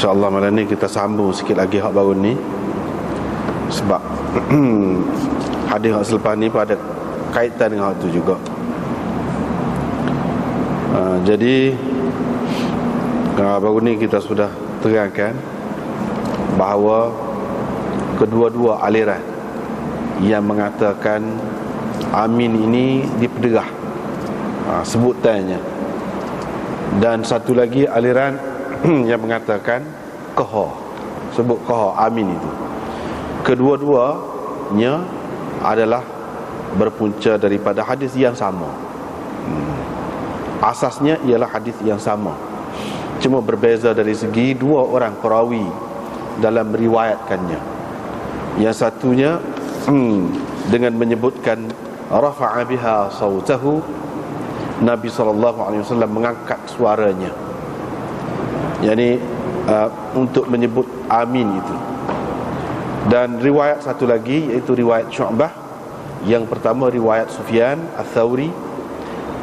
InsyaAllah malam ni kita sambung sikit lagi hak baru ni. Sebab hadis hak selepas ni pun ada kaitan dengan hak tu juga. Jadi baru ni kita sudah terangkan bahawa kedua-dua aliran yang mengatakan amin ini dipederah sebutannya, dan satu lagi aliran yang mengatakan qahar, sebut qahar amin itu. Kedua-duanya adalah berpunca daripada hadis yang sama. Asasnya ialah hadis yang sama, cuma berbeza dari segi dua orang perawi dalam meriwayatkannya. Yang satunya dengan menyebutkan rafa'a biha sautahu, Nabi SAW mengangkat suaranya, yakni untuk menyebut amin itu. Dan riwayat satu lagi iaitu riwayat Syu'bah. Yang pertama riwayat Sufyan Ats-Tsauri,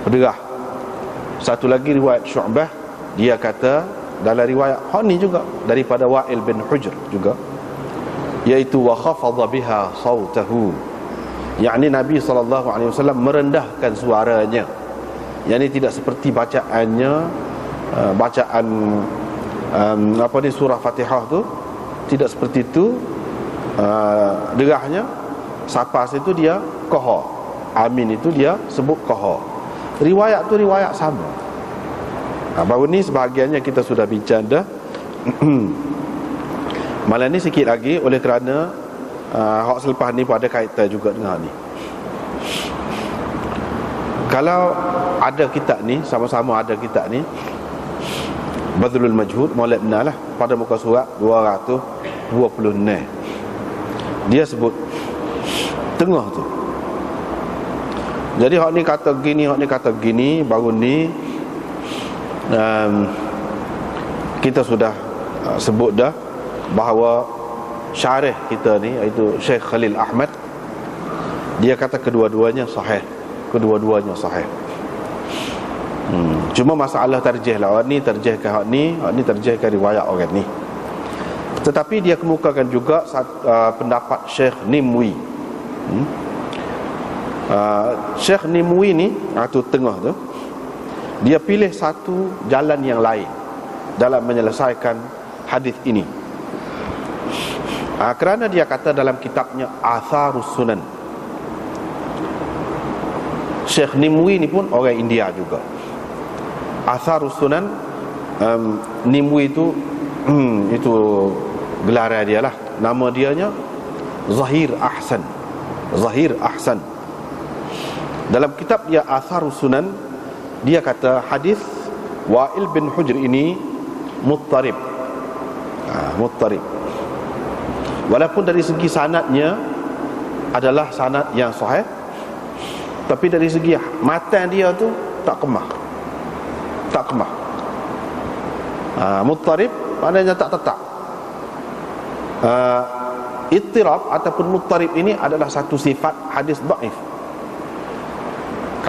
pederah. Satu lagi riwayat Syu'bah, dia kata dalam riwayat ni juga daripada Wa'il bin Hujr juga, iaitu wa khafadha biha sautahu, yakni Nabi SAW merendahkan suaranya, yakni tidak seperti bacaannya bacaan surah Fatihah tu, tidak seperti itu. Derahnya sapas itu dia qahar, amin itu dia sebut qahar. Riwayat tu riwayat sama. Baru ni sebahagiannya kita sudah bincang dah. Malam ni sikit lagi, oleh kerana hak selepas ni pun ada kaitan juga dengan ni. Kalau ada kitab ni, sama-sama ada kitab ni, Badlul Majhud Maulid Ibn lah, pada muka surat 226, dia sebut tengah tu. Jadi hak ni kata gini, hak ni kata gini. Baru ni kita sudah sebut dah bahawa syarih kita ni, iaitu Syekh Khalil Ahmad, dia kata kedua-duanya sahih. Kedua-duanya sahih. Cuma masalah tarjih lah. Hak ni tarjihkan hak ni tarjihkan riwayat orang ni. Tetapi dia kemukakan juga pendapat Syekh Nimwi. Syekh Nimwi ni tu tengah tu, dia pilih satu jalan yang lain dalam menyelesaikan hadis ini. Kerana dia kata dalam kitabnya Atharus Sunan, Syekh Nimwi ni pun orang India juga. Atharus Sunan, Nimwi itu gelaran dia lah. Nama dianya Zahir Ahsan. Zahir Ahsan. Dalam kitab dia Atharus Sunan, dia kata hadis Wa'il bin Hujr ini muttarib. Muttarib. Walaupun dari segi sanadnya adalah sanad yang sahih, tapi dari segi matan dia tu tak kemah. Tak kemah. Muttarib maknanya tak tetap. Ittirab ataupun muttarib ini adalah satu sifat hadis dhaif.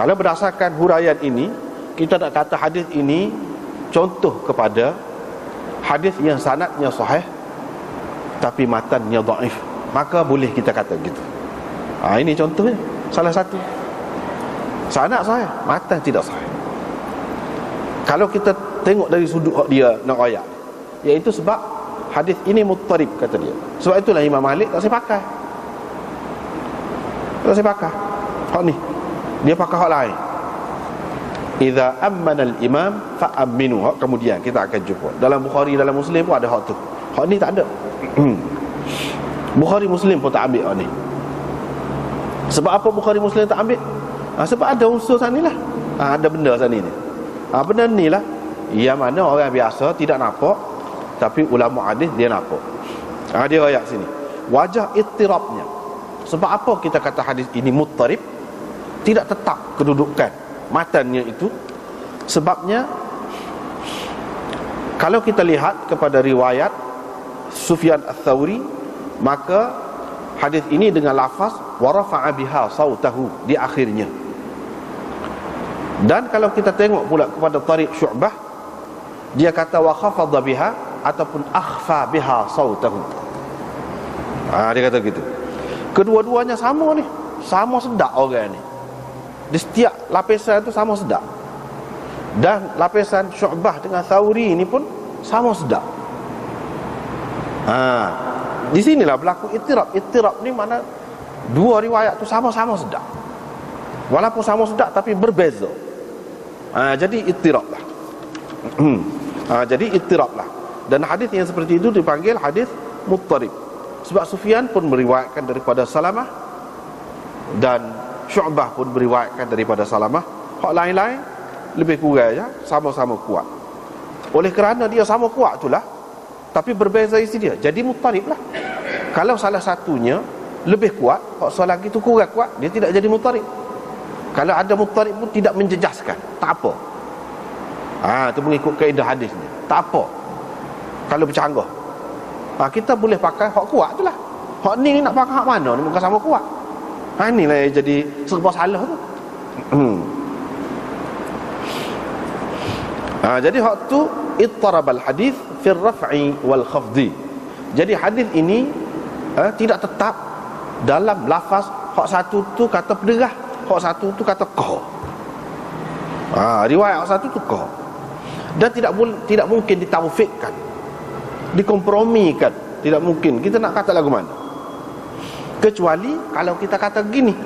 Kalau berdasarkan huraian ini, kita nak kata hadis ini contoh kepada hadis yang sanadnya sahih tapi matannya dhaif, maka boleh kita kata gitu. Ini contohnya, salah satu. Sanad sahih, matan tidak sahih. Kalau kita tengok dari sudut dia nak ayat, iaitu sebab hadis ini muttarib, kata dia. Sebab itulah Imam Malik tak saya pakai. Tak saya pakai hak ni, dia pakai hak lain. Idza ammana al-imam fa aminu. Hak kemudian kita akan jumpa dalam Bukhari, dalam Muslim pun ada hak tu. Hak ni tak ada. Bukhari Muslim pun tak ambil hak ni. Sebab apa Bukhari Muslim tak ambil? Sebab ada unsur sana lah. Ada benda sana ni. Benda ni lah yang mana orang biasa tidak nampak, tapi ulama hadis dia nampak. Dia ayat sini wajah ittirabnya. Sebab apa kita kata hadis ini muttarib, tidak tetap kedudukan matannya itu? Sebabnya kalau kita lihat kepada riwayat Sufyan Ats-Tsauri, maka hadis ini dengan lafaz wa rafa'a biha sautahu di akhirnya. Dan kalau kita tengok pula kepada tariq Syu'bah, dia kata wa khafadha biha ataupun akhfa biha sautahu. Dia kata gitu. Kedua-duanya sama ni, sama sedap orang ni. Di setiap lapisan tu sama sedap. Dan lapisan Syu'bah dengan Thawri ni pun sama sedap. Di sinilah berlaku ittirab. Ittirab ni mana dua riwayat tu sama-sama sedap. Walaupun sama sedap tapi berbeza. Jadi ittirab lah. Jadi ittirab lah. Dan hadis yang seperti itu dipanggil hadis muttarib. Sebab Sufyan pun meriwayatkan daripada Salamah dan Syu'bah pun meriwayatkan daripada Salamah. Hak lain-lain lebih kurang ya, sama-sama kuat. Oleh kerana dia sama kuat itulah, tapi berbeza isi dia, jadi muttarib lah. Kalau salah satunya lebih kuat, hak salah lagi tu kurang kuat, dia tidak jadi muttarib. Kalau ada muttarib pun tidak menjejaskan, tak apa. Itu mengikut kaedah hadisnya, tak apa. Kalau bercanggah, kita boleh pakai hak kuat tu lah. Hak ni nak pakai hak mana ni, bukan sama kuat. Inilah yang jadi serba salah tu. Jadi hak tu ittarabal hadis fi raf'i wal khafdi. Jadi hadis ini tidak tetap dalam lafaz. Hak satu tu kata pederah, hak satu tu kata qah. Riwayat hak satu tu qah. Dan tidak mungkin ditaufikkan, dikompromikan. Tidak mungkin. Kita nak kata lagu mana? Kecuali kalau kita kata gini,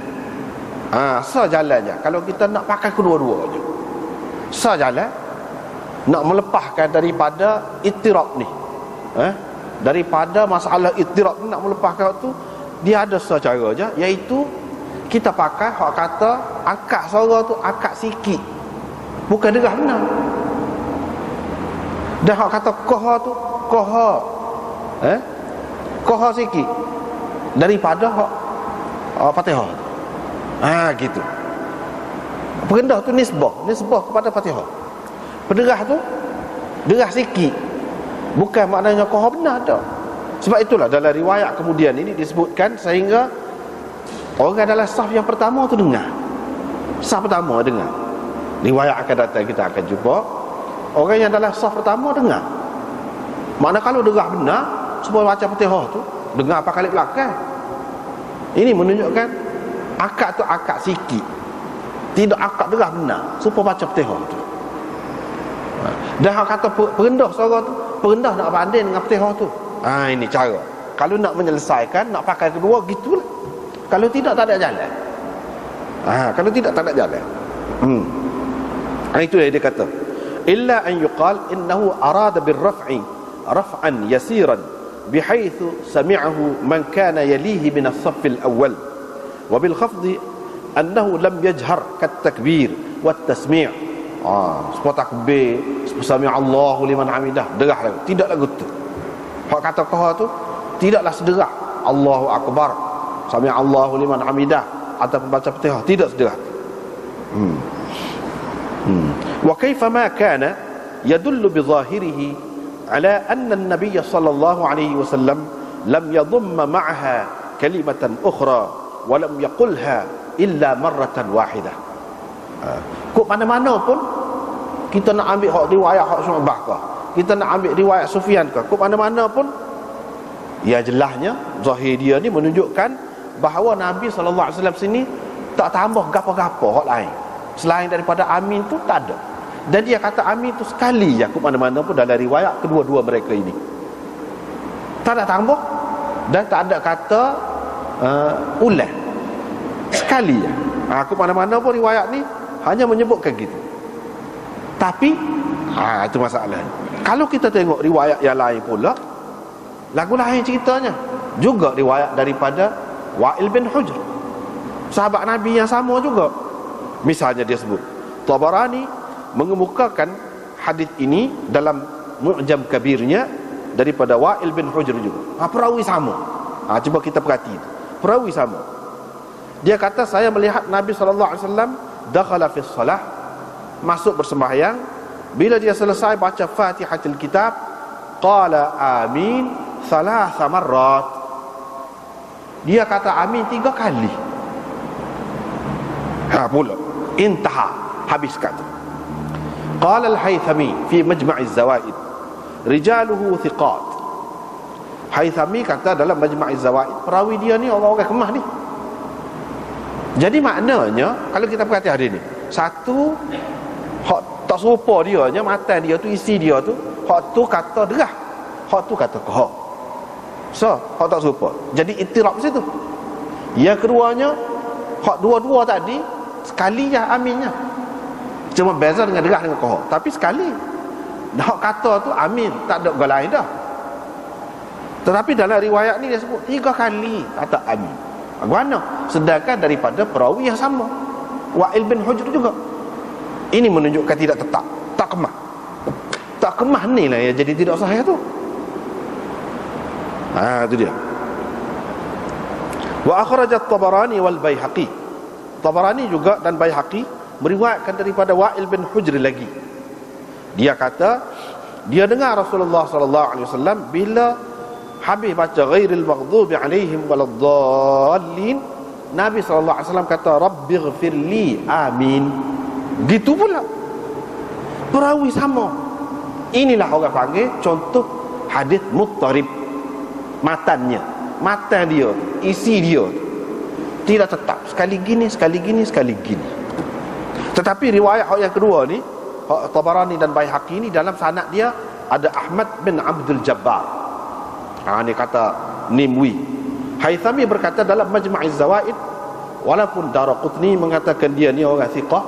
sejalannya. Kalau kita nak pakai kedua-dua je, sejalan, nak melepaskan daripada ittirab ni, daripada masalah ittirab ni, nak melepaskan tu, dia ada secara je, iaitu kita pakai hak kata akak suara tu akak sikit, bukan derah benar. Dan hak kata qah tu qah sikit daripada hak Fatihah. Gitu. Perendah tu nisbah kepada Fatihah. Pederah tu derah sikit, bukan maknanya qah benar dah. Sebab itulah dalam riwayat kemudian ini disebutkan sehingga orang dalam saf yang pertama tu dengar. Saf pertama dengar. Riwayat akan datang kita akan jumpa orang yang dalam saf pertama dengar. Mana kalau derah benar, semua baca Fatihah tu dengar apa kali belakang. Ini menunjukkan akak tu akak sikit, tidak akak derah benar, supaya baca Fatihah tu. Dan hak kata perendah suara tu, perendah nak banding dengan Fatihah tu. Ini cara. Kalau nak menyelesaikan, nak pakai kedua, gitulah. Kalau tidak, tak ada jalan. Kalau tidak, tak ada jalan. Itu yang dia kata. Illa an yuqal innahu arada birraf'i raf'an yasiran bihaitsu sami'ahu man kana yalihi min as-saff al-awwal wa bil khafdi annahu lam yajhar kat takbir wat tasmi'. Sebab takbir, sami Allahu liman hamidah, derah lagu, tidak lagu tu. Hak kata qah tu tidaklah sederah Allahu akbar, sami Allahu liman hamidah ataupun baca Fatihah, tidak sederah. Wa kaifa ma kana yadullu bi zahirihi ala anna an-nabiy sallallahu alaihi wasallam lam yadhumma ma'aha kalimatan ukhra wa lam yaqulha illa marratan wahidah. Kok mana-mana pun kita nak ambil hak riwayat hak Syu'bah ke, kita nak ambil riwayat Sufyan ke, kok mana-mana pun, ya jelasnya zahir dia ni menunjukkan bahawa Nabi SAW sini tak tambah gapo-gapo hak lain selain daripada amin tu, tak ada. Dan dia kata amin tu sekali je, kok mana-mana pun dalam riwayat kedua-dua mereka ini, tak ada tambah dan tak ada kata ulang, sekali je. Kok mana-mana pun riwayat ni hanya menyebutkan gitu. Tapi itu masalah. Kalau kita tengok riwayat yang lain pula, lagu lain ceritanya, juga riwayat daripada Wa'il bin Hujr, sahabat Nabi yang sama juga. Misalnya dia sebut, Tabarani mengemukakan hadis ini dalam Mu'jam Kabirnya daripada Wa'il bin Hujr juga. Perawi sama. Cuba kita perhati, perawi sama. Dia kata, saya melihat Nabi SAW dakhala fi salah, masuk bersembahyang. Bila dia selesai baca Fatihatul Kitab, qala amin thalatha marrat. Dia kata amin 3 kali. Pula intaha, habis kata. Qala al-Haythami fi Majma' az-Zawaid rijaluhu thiqat. Haythami kata dalam Majma' Az-Zawaid, perawi dia ni orang-orang kemah ni. Jadi maknanya kalau kita perhati hari ni, satu hak tak serupa dia nya, matan dia tu, isi dia tu, hak tu kata derah, hak tu kata kohok. So, hak tak serupa. Jadi ittirab situ. Yang keduanya, hak dua-dua tadi sekali je aminnya. Cuma beza dengan derah dengan kohok. Tapi sekali. Hak kata tu amin, tak ada orang lain dah. Tetapi dalam riwayat ni dia sebut 3 kali kata amin. Bagaimana? Sedangkan daripada perawi yang sama, Wa'il bin Hujr juga. Ini menunjukkan tidak tetap, tak kemah. Tak kemah ni lah yang jadi tidak sahih tu. Itu dia. Wa akhrajat Tabarani wal Baihaqi. Tabarani juga dan Baihaqi meriwayatkan daripada Wa'il bin Hujr lagi. Dia kata dia dengar Rasulullah sallallahu alaihi wasallam bila habis baca ghairil maghdubi alaihim waladdallin, Nabi sallallahu alaihi wasallam kata rabbighfirli amin. Gitu pula perawi sama. Inilah orang panggil contoh hadis muttarib. Matannya, matan dia, isi dia tidak tetap, sekali gini, sekali gini, sekali gini. Tetapi riwayat yang kedua ni, Tabarani dan Baihaqi ni, dalam sanad dia ada Ahmad bin Abdul Jabbar. Ni kata Nimwi. Haythami berkata dalam Majma' Az-Zawaid, walaupun Daraqutni mengatakan dia ni orang thiqah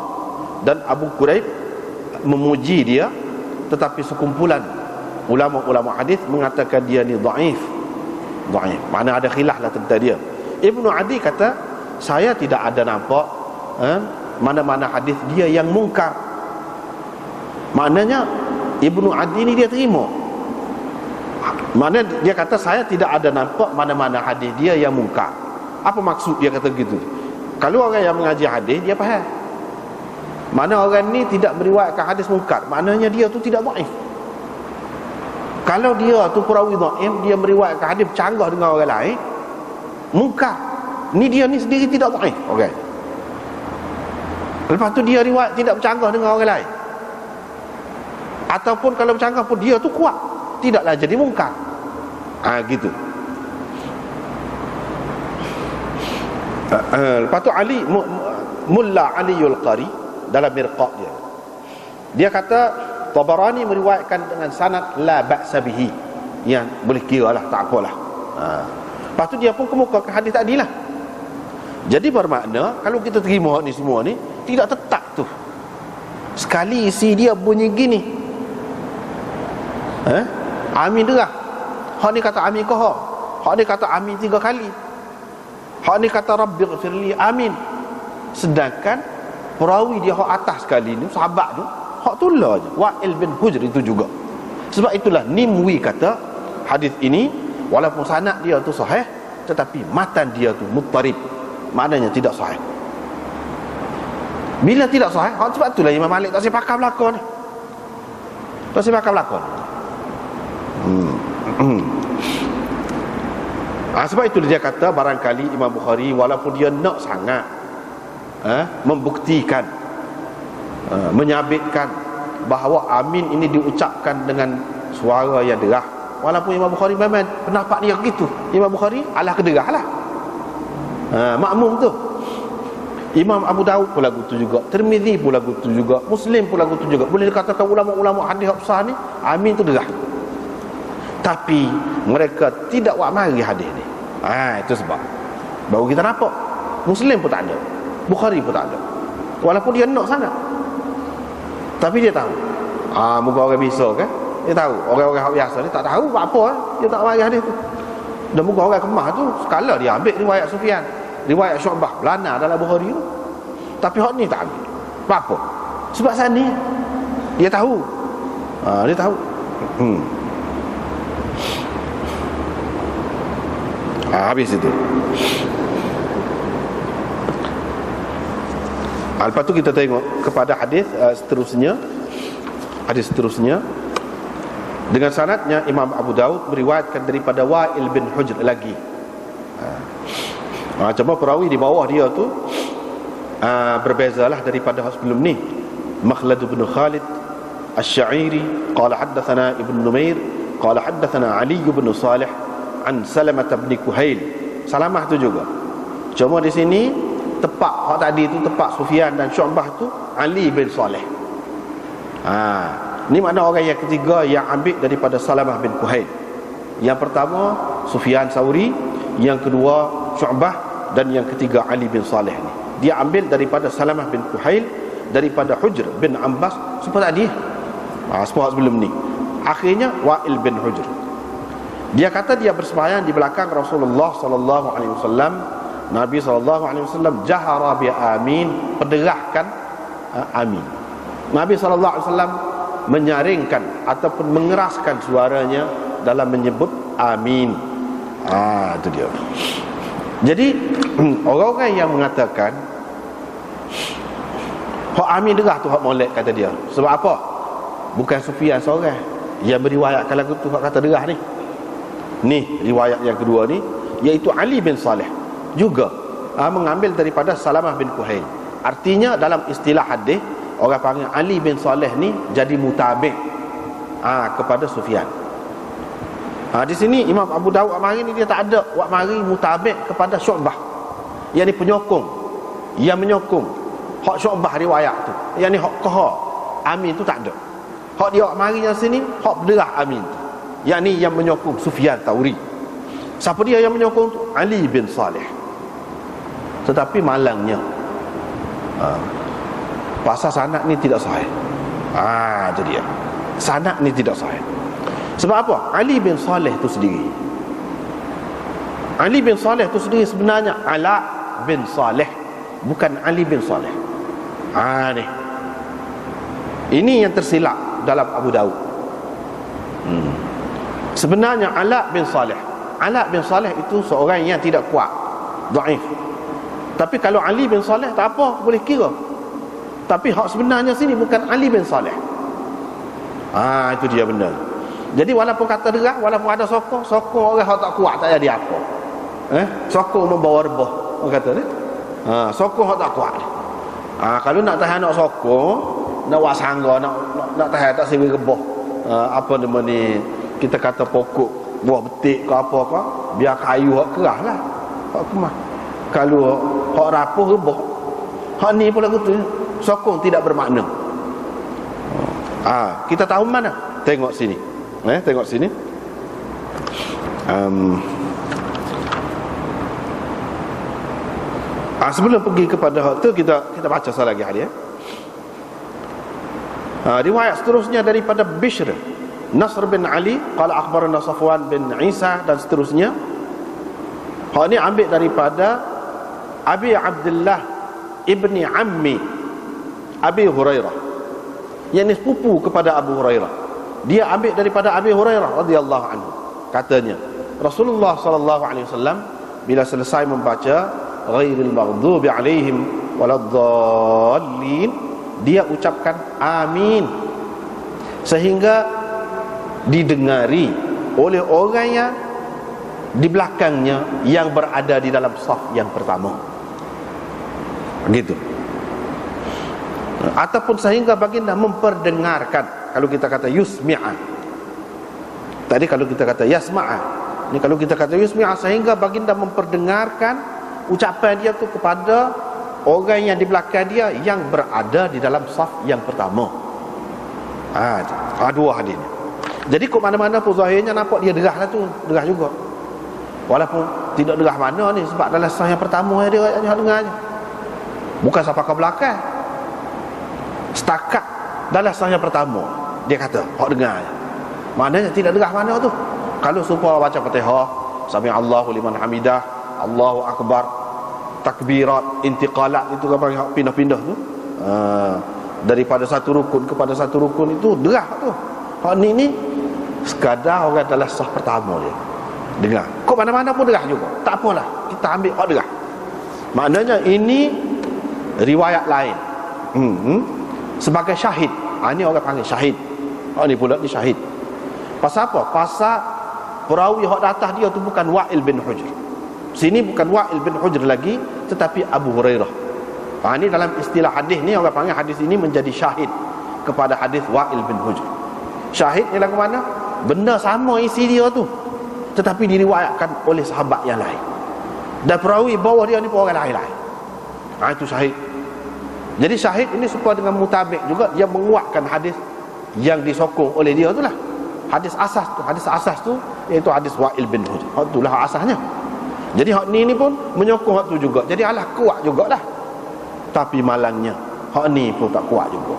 dan Abu Quraib memuji dia, tetapi sekumpulan ulama-ulama hadis mengatakan dia ni dhaif. Dhaif, mana ada khilaf lah tentang dia. Ibnu Adi kata saya tidak ada nampak mana-mana hadis dia yang mungkar. Maknanya Ibnu Adi ni dia terima. Maknanya dia kata saya tidak ada nampak mana-mana hadis dia yang mungkar. Apa maksud dia kata gitu? Kalau orang yang mengaji hadis dia faham. Mana orang ni tidak meriwayatkan hadis mungkar, maknanya dia tu tidak dhaif. Kalau dia tu perawi dhaif, dia meriwayatkan hadis bercanggah dengan orang lain, mungkar. Ni dia ni sendiri tidak dhaif, okey. Lepas tu dia riwayat tidak bercanggah dengan orang lain. Ataupun kalau bercanggah pun dia tu kuat, tidaklah jadi mungkar. Gitu. Lepas tu Mulla Aliul Qari dalam Mirqaq dia kata Tabarani meriwayatkan dengan sanad la ba'sa bihi, yang boleh kira lah, tak apalah. Lepas tu dia pun kemukakan hadis tadi lah. Jadi bermakna kalau kita terima ni semua ni tidak tetap tu. Sekali isi dia bunyi gini, amin derah. Hak ni kata amin kohok, hak ni kata amin 3 kali, hak ni kata rabbighfirli amin. Sedangkan perawi dia hak atas sekali ni, sahabat tu hak tulah je, Wa'il bin Hujr itu juga. Sebab itulah Nimwi kata hadis ini walaupun sanad dia tu sahih, tetapi matan dia tu muttarib, maknanya tidak sahih. Bila tidak sahih, sebab itulah Imam Malik tak sepakar belakang ni, tak sepakar belakang. Sebab itu dia kata barangkali Imam Bukhari walaupun dia nak sangat membuktikan, menyabitkan bahawa amin ini diucapkan dengan suara yang derah, walaupun Imam Bukhari memang pendapat dia begitu. Imam Bukhari alah kederah lah, makmum tu. Imam Abu Daud pun lagu tu juga, Tirmizi pun lagu tu juga, Muslim pun lagu tu juga. Boleh dikatakan ulama-ulama hadis besar ni amin tu derah, tapi mereka tidak buat mari hadis ni. Itu sebab baru kita nampak Muslim pun tak ada, Bukhari pun tak ada, walaupun dia nak sangat. Tapi dia tahu, muka orang biasa kan, dia tahu. Orang-orang biasa ni tak tahu apa, dia tak mari hadis tu. Dan muka orang kemah tu sekala dia ambil riwayat Sufyan, riwayat Syu'bah belana dalam Bukhari tu, tapi hak ni tak ambil. Apa? Sebab sana dia tahu, dia tahu. Habis itu. Lepas tu kita tengok kepada hadis seterusnya. Hadis seterusnya dengan sanadnya Imam Abu Daud meriwayatkan daripada Wa'il bin Hujr lagi. Cuma perawi di bawah dia tu berbezalah daripada sebelum ni. Makhlad bin Khalid Asy-Sya'iri qala haddatsana Ibnu Numair qala haddatsana Ali bin Salih an Salamah bin Kuhail. Salamah tu juga. Cuma di sini tepak hak tadi tu, tepak Sufyan dan Syu'bah tu Ali bin Salih. Ni makna orang yang ketiga yang ambil daripada Salamah bin Kuhail. Yang pertama Sufyan Sauri, yang kedua Syu'bah, dan yang ketiga Ali bin Salih ni. Dia ambil daripada Salamah bin Kuhail, daripada Hujr bin Ambas, seperti tadi. Semua sebelum ni. Akhirnya Wa'il bin Hujr. Dia kata dia bersembahyang di belakang Rasulullah sallallahu alaihi wasallam. Nabi sallallahu alaihi wasallam jahara bi amin, penderahkan amin. Nabi sallallahu alaihi wasallam menyaringkan ataupun mengeraskan suaranya dalam menyebut amin. Itu dia. Jadi orang-orang yang mengatakan hak amin derah tu hak molek, kata dia. Sebab apa? Bukan Sufyan seorang yang beriwayatkan lagu tu hak kata derah ni. Ni riwayat yang kedua ni, iaitu Ali bin Salih juga mengambil daripada Salamah bin Kuhail. Artinya dalam istilah hadis, orang panggil Ali bin Salih ni jadi mutabi' kepada Sufyan. Di sini Imam Abu Dawud mari ni dia tak ada buat mari mutabi' kepada Syu'bah. Yang ni penyokong, yang menyokong hak Syu'bah riwayat tu. Yang ni hak qahar amin tu tak ada. Hak dia mari yang sini hak berderah amin tu. Yang ni yang menyokong Sufyan Thauri. Siapa dia yang menyokong tu? Ali bin Salih. Tetapi malangnya pasal sanad ni tidak sahih. Itu dia. Sanad ni tidak sahih. Sebab apa? Ali bin Salih tu sendiri, Ali bin Salih tu sendiri sebenarnya Ala bin Salih, bukan Ali bin Salih. Ni. Ini yang tersilap dalam Abu Daud. Sebenarnya Ala bin Salih. Ala bin Salih itu seorang yang tidak kuat, dhaif. Tapi kalau Ali bin Salih tak apa, boleh kira. Tapi hak sebenarnya sini bukan Ali bin Salih. Itu dia benar. Jadi walaupun kata derah, walaupun ada sokong orang hak tak kuat tak jadi apa. Sokong membawa rebah, orang kata ni. Sokong hak tak kuat. Kalau nak tahan nak sokong, nak buat sangga, nak tahan tak sewi rebah. Apa nama ni, kita kata pokok buah betik ke apa ke, biar kayu hak kerah lah, hak kemah. Kalau hak rapuh rebah, hak ni pula gitu, sokong tidak bermakna. Kita tahu mana? Tengok sini. Tengok sini. Sebelum pergi kepada hak tu, kita baca sekali lagi hadis. Riwayat seterusnya daripada Bishr Nasr bin Ali qala akhbarana Safwan bin Isa, dan seterusnya. Hak ni ambil daripada Abi Abdullah ibni Ammi Abi Hurairah, yang ni sepupu kepada Abu Hurairah. Dia ambil daripada Abi Hurairah radhiyallahu anhu. Katanya Rasulullah sallallahu alaihi wasallam bila selesai membaca ghairil maghdubi alaihim waladdallin, dia ucapkan amin, sehingga didengari oleh orang yang di belakangnya yang berada di dalam saf yang pertama. Begitu. Ataupun sehingga baginda memperdengarkan. Kalau kita kata yusmi'a, tadi kalau kita kata yasma'a, ini kalau kita kata yusmi'a, sehingga baginda memperdengarkan ucapan dia tu kepada orang yang di belakang dia yang berada di dalam saf yang pertama. Dua hadis ni. Jadi kok mana-mana pun zahirnya nampak dia derah lah tu, derah juga. Walaupun tidak derah mana ni, sebab dalam saf yang pertama dia dengarnya. Bukan sampai ke belakang. Setakat dalam saf yang pertama dia kata hak dengar. Maknanya tidak derah mana tu. Kalau supaya baca Fatihah, sami Allahu liman hamidah, Allahu akbar, takbirat, intiqalat, itu apa yang pindah-pindah tu, daripada satu rukun kepada satu rukun, itu derah tu. Hak ni sekadar orang dalam saf pertama dia dengar. Kok mana-mana pun derah juga, tak apalah, kita ambil hak derah. Maknanya ini riwayat lain sebagai syahid. Ini orang panggil syahid. Ni pula ni syahid. Pasal apa? Pasal perawi hak atas dia tu bukan Wa'il bin Hujr. Sini bukan Wa'il bin Hujr lagi, tetapi Abu Hurairah. Ini dalam istilah hadis ni orang panggil hadis ini menjadi syahid. kepada hadis Wa'il bin Hujr. Syahid ni lagu mana? Benda sama isi dia tu, tetapi diriwayatkan oleh sahabat yang lain, dan perawi bawah dia ni pun orang lain-lain. Itu syahid. Jadi syahid ini supaya dengan mutabik juga, dia menguatkan hadis yang disokong oleh dia tu lah. Hadis asas tu iaitu hadis Wa'il bin Hujr. Itulah asasnya. Jadi hak ni pun menyokong hak tu juga. Jadi alah kuat jugalah. Tapi malangnya hak ni pun tak kuat juga,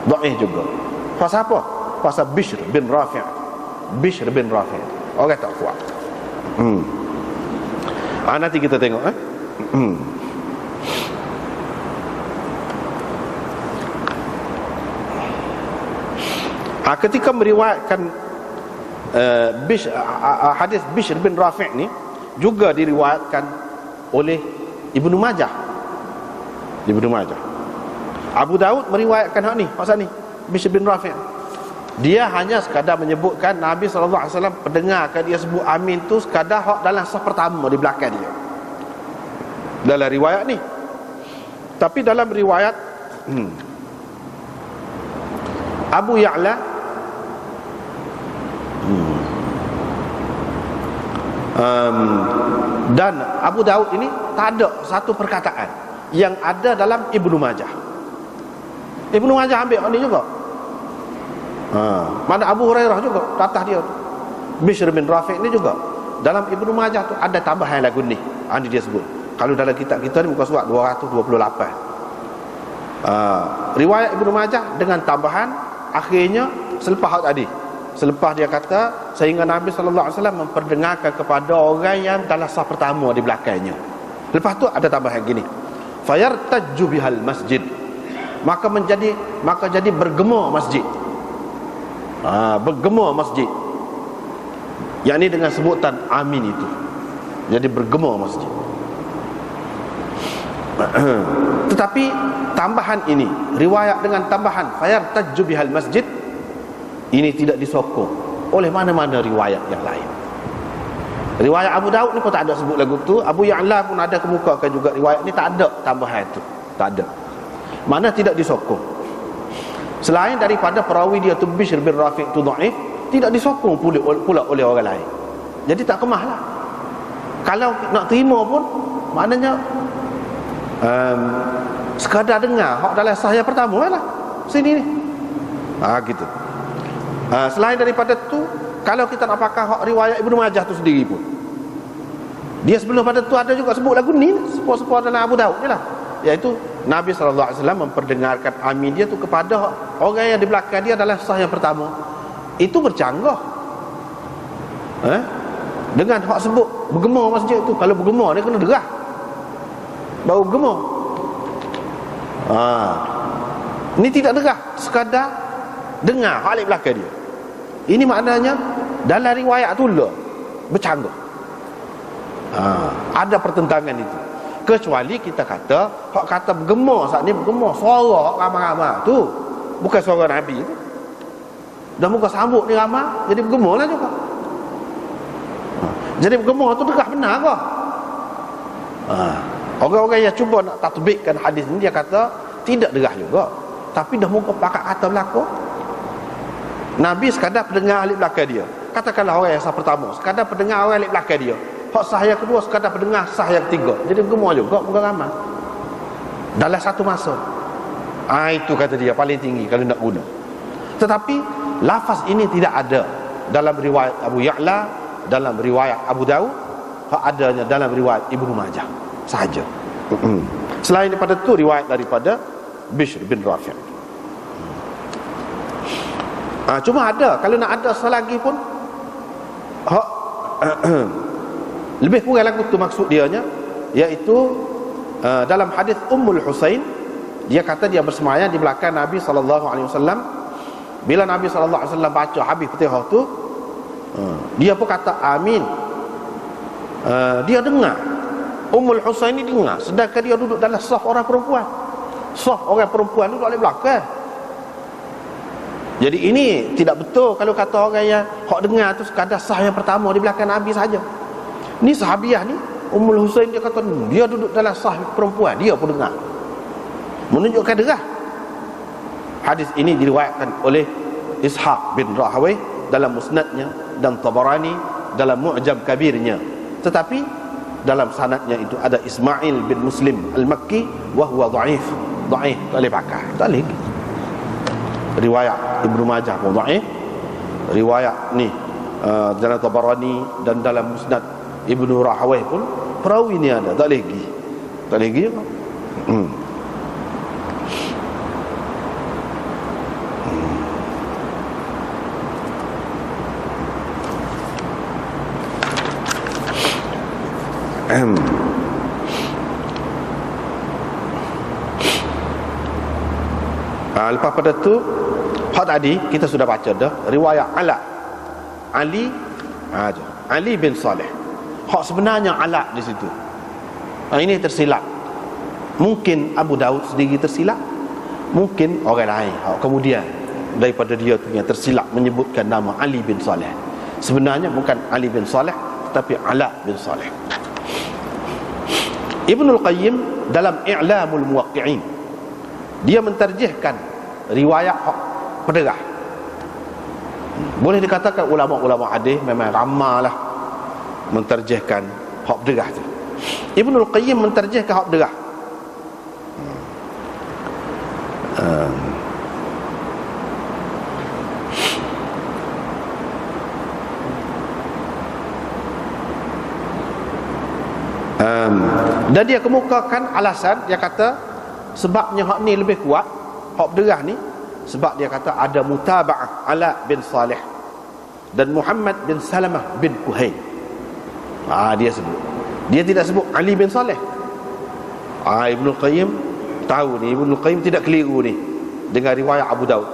dhaif juga. Pasal apa? Pasal Bishr bin Rafi'. Orang tak kuat. Nanti kita tengok ketika meriwayatkan hadis Bishr bin Rafi' ni juga diriwayatkan oleh Ibnu Majah. Abu Daud meriwayatkan hak ni, pasal ni Bishr bin Rafi'. Dia hanya sekadar menyebutkan Nabi SAW pendengarkan dia sebut amin tu sekadar hak dalam saf pertama di belakang dia, dalam riwayat ni. Tapi dalam riwayat Abu Ya'la dan Abu Daud ini tak ada satu perkataan yang ada dalam Ibnu Majah. Ibnu Majah ambil ni juga. Mana Abu Hurairah juga atas dia tu. Bishr bin Rafi' ni juga dalam Ibnu Majah tu ada tambahan lagu ni. Ini dia sebut. Kalau dalam kitab kita ni muka surat 228. Riwayat Ibnu Majah dengan tambahan akhirnya selepas hak tadi. Selepas dia kata sehingga Nabi SAW memperdengarkan kepada orang yang dalam saf pertama di belakangnya. Lepas tu ada tambahan gini. Fayartajju bihal masjid. Maka jadi bergema masjid. Bergema masjid. Yang ini dengan sebutan amin itu. Jadi bergema masjid. Tetapi tambahan ini, riwayat dengan tambahan fayartajju bihal masjid, ini tidak disokong oleh mana-mana riwayat yang lain. Riwayat Abu Daud ni pun tak ada sebut lagu tu. Abu Ya'la pun ada kemukakan juga riwayat ni, tak ada tambahan itu. Tak ada. Mana tidak disokong. Selain daripada perawi dia tu Bishr bin Rafi' tu dhaif, tidak disokong pula oleh orang lain. Jadi tak kemah lah. Kalau nak terima pun maknanya sekadar dengar hak dalam sahih pertama lah sini ni. Gitu. Selain daripada tu, kalau kita nak pakai hak riwayat Ibnu Majah tu sendiri pun, dia sebelum pada tu ada juga sebut lagu ni sepuluh dalam Abu Daud ni lah, iaitu Nabi SAW memperdengarkan amin dia tu kepada orang yang di belakang dia dalam sah yang pertama. Itu bercanggah dengan hak sebut bergema masjid tu. Kalau bergema dia kena derah baru bergema. Ini tidak derah, sekadar dengar hak di belakang dia. Ini maknanya dalam riwayat tu lah bercanggah. Ada pertentangan itu. Kecuali kita kata hak kata bergema saat ni, bergema suara hak ramai-ramai tu bukan suara Nabi tu. Dah muka sambut ni ramai, jadi bergema lah juga. Jadi bergema tu derah benar ke? Orang-orang yang cuba nak tatbikkan hadis ni, dia kata tidak derah juga, tapi dah muka pakat kata belaka. Nabi sekadar pendengar ahli belakang dia. Katakanlah orang yang sah pertama sekadar pendengar orang ahli belakang dia, hak sah yang kedua sekadar pendengar sah yang ketiga, jadi bergema juga, bukan ramai dalam satu masa. Itu kata dia paling tinggi kalau nak guna. Tetapi lafaz ini tidak ada dalam riwayat Abu Ya'la, dalam riwayat Abu Daud, hak adanya dalam riwayat Ibnu Majah sahaja. Selain daripada itu, riwayat daripada Bishr bin Rafi'. Cuma ada, kalau nak ada selagi pun hak lebih kurang lagu tu maksud dianya, iaitu dalam hadis Ummul Husain, dia kata dia bersemayam di belakang Nabi SAW. Bila Nabi SAW baca habis Fatihah tu, dia pun kata amin. Dia dengar, Ummul Husain ni dengar, sedangkan dia duduk dalam saf orang perempuan. Saf orang perempuan duduk di belakang. Jadi ini tidak betul kalau kata orang yang hak dengar tu sekadar sah yang pertama di belakang Nabi saja. Ni sahabiah ni Ummul Husain, dia kata dia duduk dalam sah perempuan, dia pun dengar, menunjukkan derah. Hadis ini diriwayatkan oleh Ishaq bin Rahawayh dalam musnadnya dan Tabarani dalam Mu'jam Kabirnya. Tetapi dalam sanadnya itu ada Ismail bin Muslim Al-Makki wa huwa dhaif. Dhaif, tak boleh pakai. Tak boleh. Riwayat Ibnu Majah pun dhaif. Riwayat ni dalam Tabarani dan dalam musnad Ibnu Rahawayh pun perawi ni ada, tak boleh pergi. Tak boleh pergi. Lepas pada tu hak tadi kita sudah baca dah riwayat Ali bin Saleh. Hak sebenarnya Ala di situ. Ini tersilap. Mungkin Abu Daud sendiri tersilap, mungkin orang lain kemudian daripada dia tu yang tersilap menyebutkan nama Ali bin Saleh. Sebenarnya bukan Ali bin Saleh tetapi Ala bin Saleh. Ibnul Qayyim dalam I'lamul Muwaqqi'in dia mentarjihkan riwayat hak pederah. Boleh dikatakan ulama-ulama hadis memang ramalah mentarjihkan hak pederah tu. Ibnul Qayyim mentarjihkan hak pederah. Dan dia kemukakan alasan, dia kata sebabnya hak ni lebih kuat, hak pederah ni, sebab dia kata ada mutaba'ah Ala bin Saleh dan Muhammad bin Salamah bin Kuhail. Dia sebut. Dia tidak sebut Ali bin Saleh. Ibnul Qayyim tahu ni, Ibnul Qayyim tidak keliru ni dengan riwayat Abu Daud.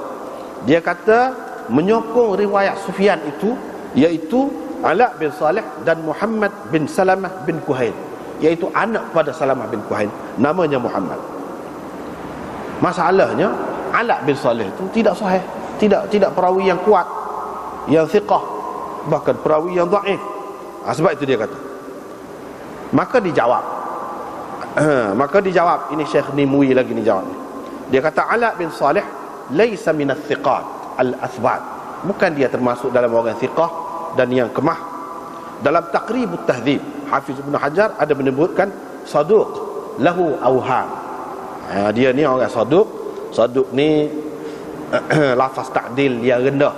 Dia kata menyokong riwayat Sufyan itu, iaitu Ala bin Saleh dan Muhammad bin Salamah bin Kuhail, iaitu anak pada Salamah bin Kuhail, namanya Muhammad. Masalahnya Ala bin Saleh itu tidak sahih, tidak perawi yang kuat, yang thiqah, bahkan perawi yang dhaif. Sebab itu dia kata. Maka dijawab, ini Syekh Nimwi lagi ni jawab. Dia kata Ala bin Saleh laisa minats thiqat al-athbat, bukan dia termasuk dalam orang thiqah dan yang kemah. Dalam Taqribut Tahdzib, Hafiz Ibn Hajar ada menyebutkan saduq lahu awham. Dia ni orang saduq. Saduq ni lafaz ta'dil dia rendah.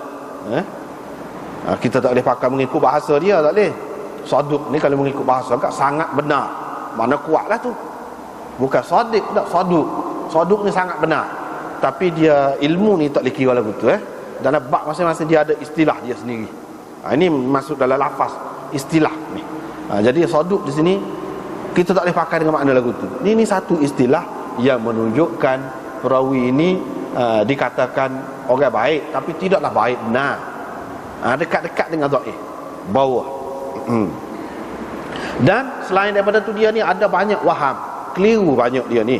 Kita tak boleh pakai mengikut bahasa dia, tak boleh. Saduq ni kalau mengikut bahasa kan sangat benar. Mana kuatlah tu. Bukan sadiq, tak saduq. Saduq ni sangat benar. Tapi dia ilmu ni tak boleh kira lagu tu. Dalam bab masing-masing dia ada istilah dia sendiri. Ini masuk dalam lafaz istilah ni. Jadi saduq di sini kita tak boleh pakai dengan makna lagu tu. Ini satu istilah yang menunjukkan perawi ini dikatakan orang baik tapi tidaklah baik benar. Dekat-dekat dengan dhaif, bawah. Dan selain daripada tu dia ni ada banyak waham, keliru banyak dia ni.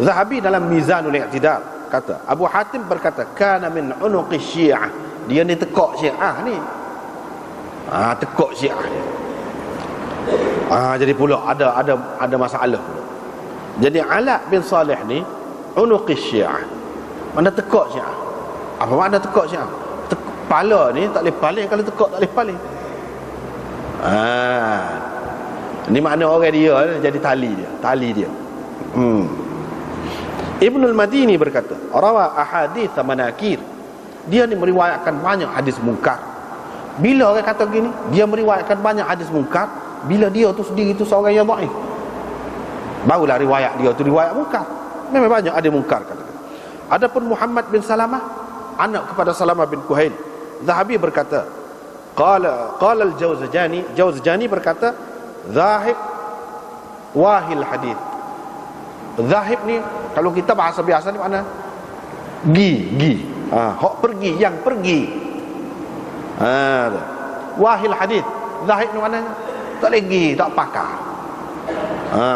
Zahabi dalam Mizanul I'tidal kata, Abu Hatim berkata kana min unuqi Syiah. Dia ni tekak Syiah ni. Tekak Syiah ni. Jadi pula ada masalah. Jadi Ala bin Saleh ni unuqi Syiah. Mana tekak Syiah? Apa makna tekak Syiah? Kepala ni tak boleh paling, kalau tekak tak boleh paling. Ni makna orang dia jadi tali dia. Ibnul Madini berkata, rawa ahadits manakir. Dia ni meriwayatkan banyak hadis mungkar. Bila orang kata gini, dia meriwayatkan banyak hadis mungkar, bila dia tu sendiri tu seorang yang dhaif, barulah riwayat dia tu riwayat mungkar. Memang banyak ada mungkar katakan. Adapun Muhammad bin Salamah, anak kepada Salamah bin Kuhail, Zahabi berkata, qala al-Jawzajani berkata, zahib wahil hadis. Zahib ni kalau kita bahasa biasa ni mana? Hak pergi, yang pergi. Wahil hadis. Zahib ni mana? Tak lagi, tak pakar.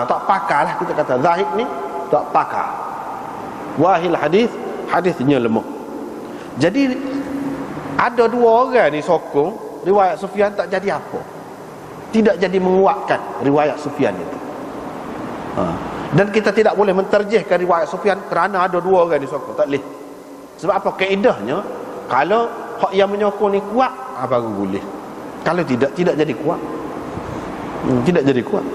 Tak pakar lah kita kata. Zahib ni tak pakar. Wahil hadis, hadisnya lemah. Jadi ada dua orang ni sokong riwayat Sufyan, tak jadi apa, tidak jadi menguatkan riwayat Sufyan itu. Dan kita tidak boleh menterjihkan riwayat Sufyan kerana ada dua orang disokong, tak boleh. Sebab apa? Kaedahnya, kalau hak yang menyokong ni kuat, baru boleh. Kalau tidak jadi kuat. Tidak jadi kuat.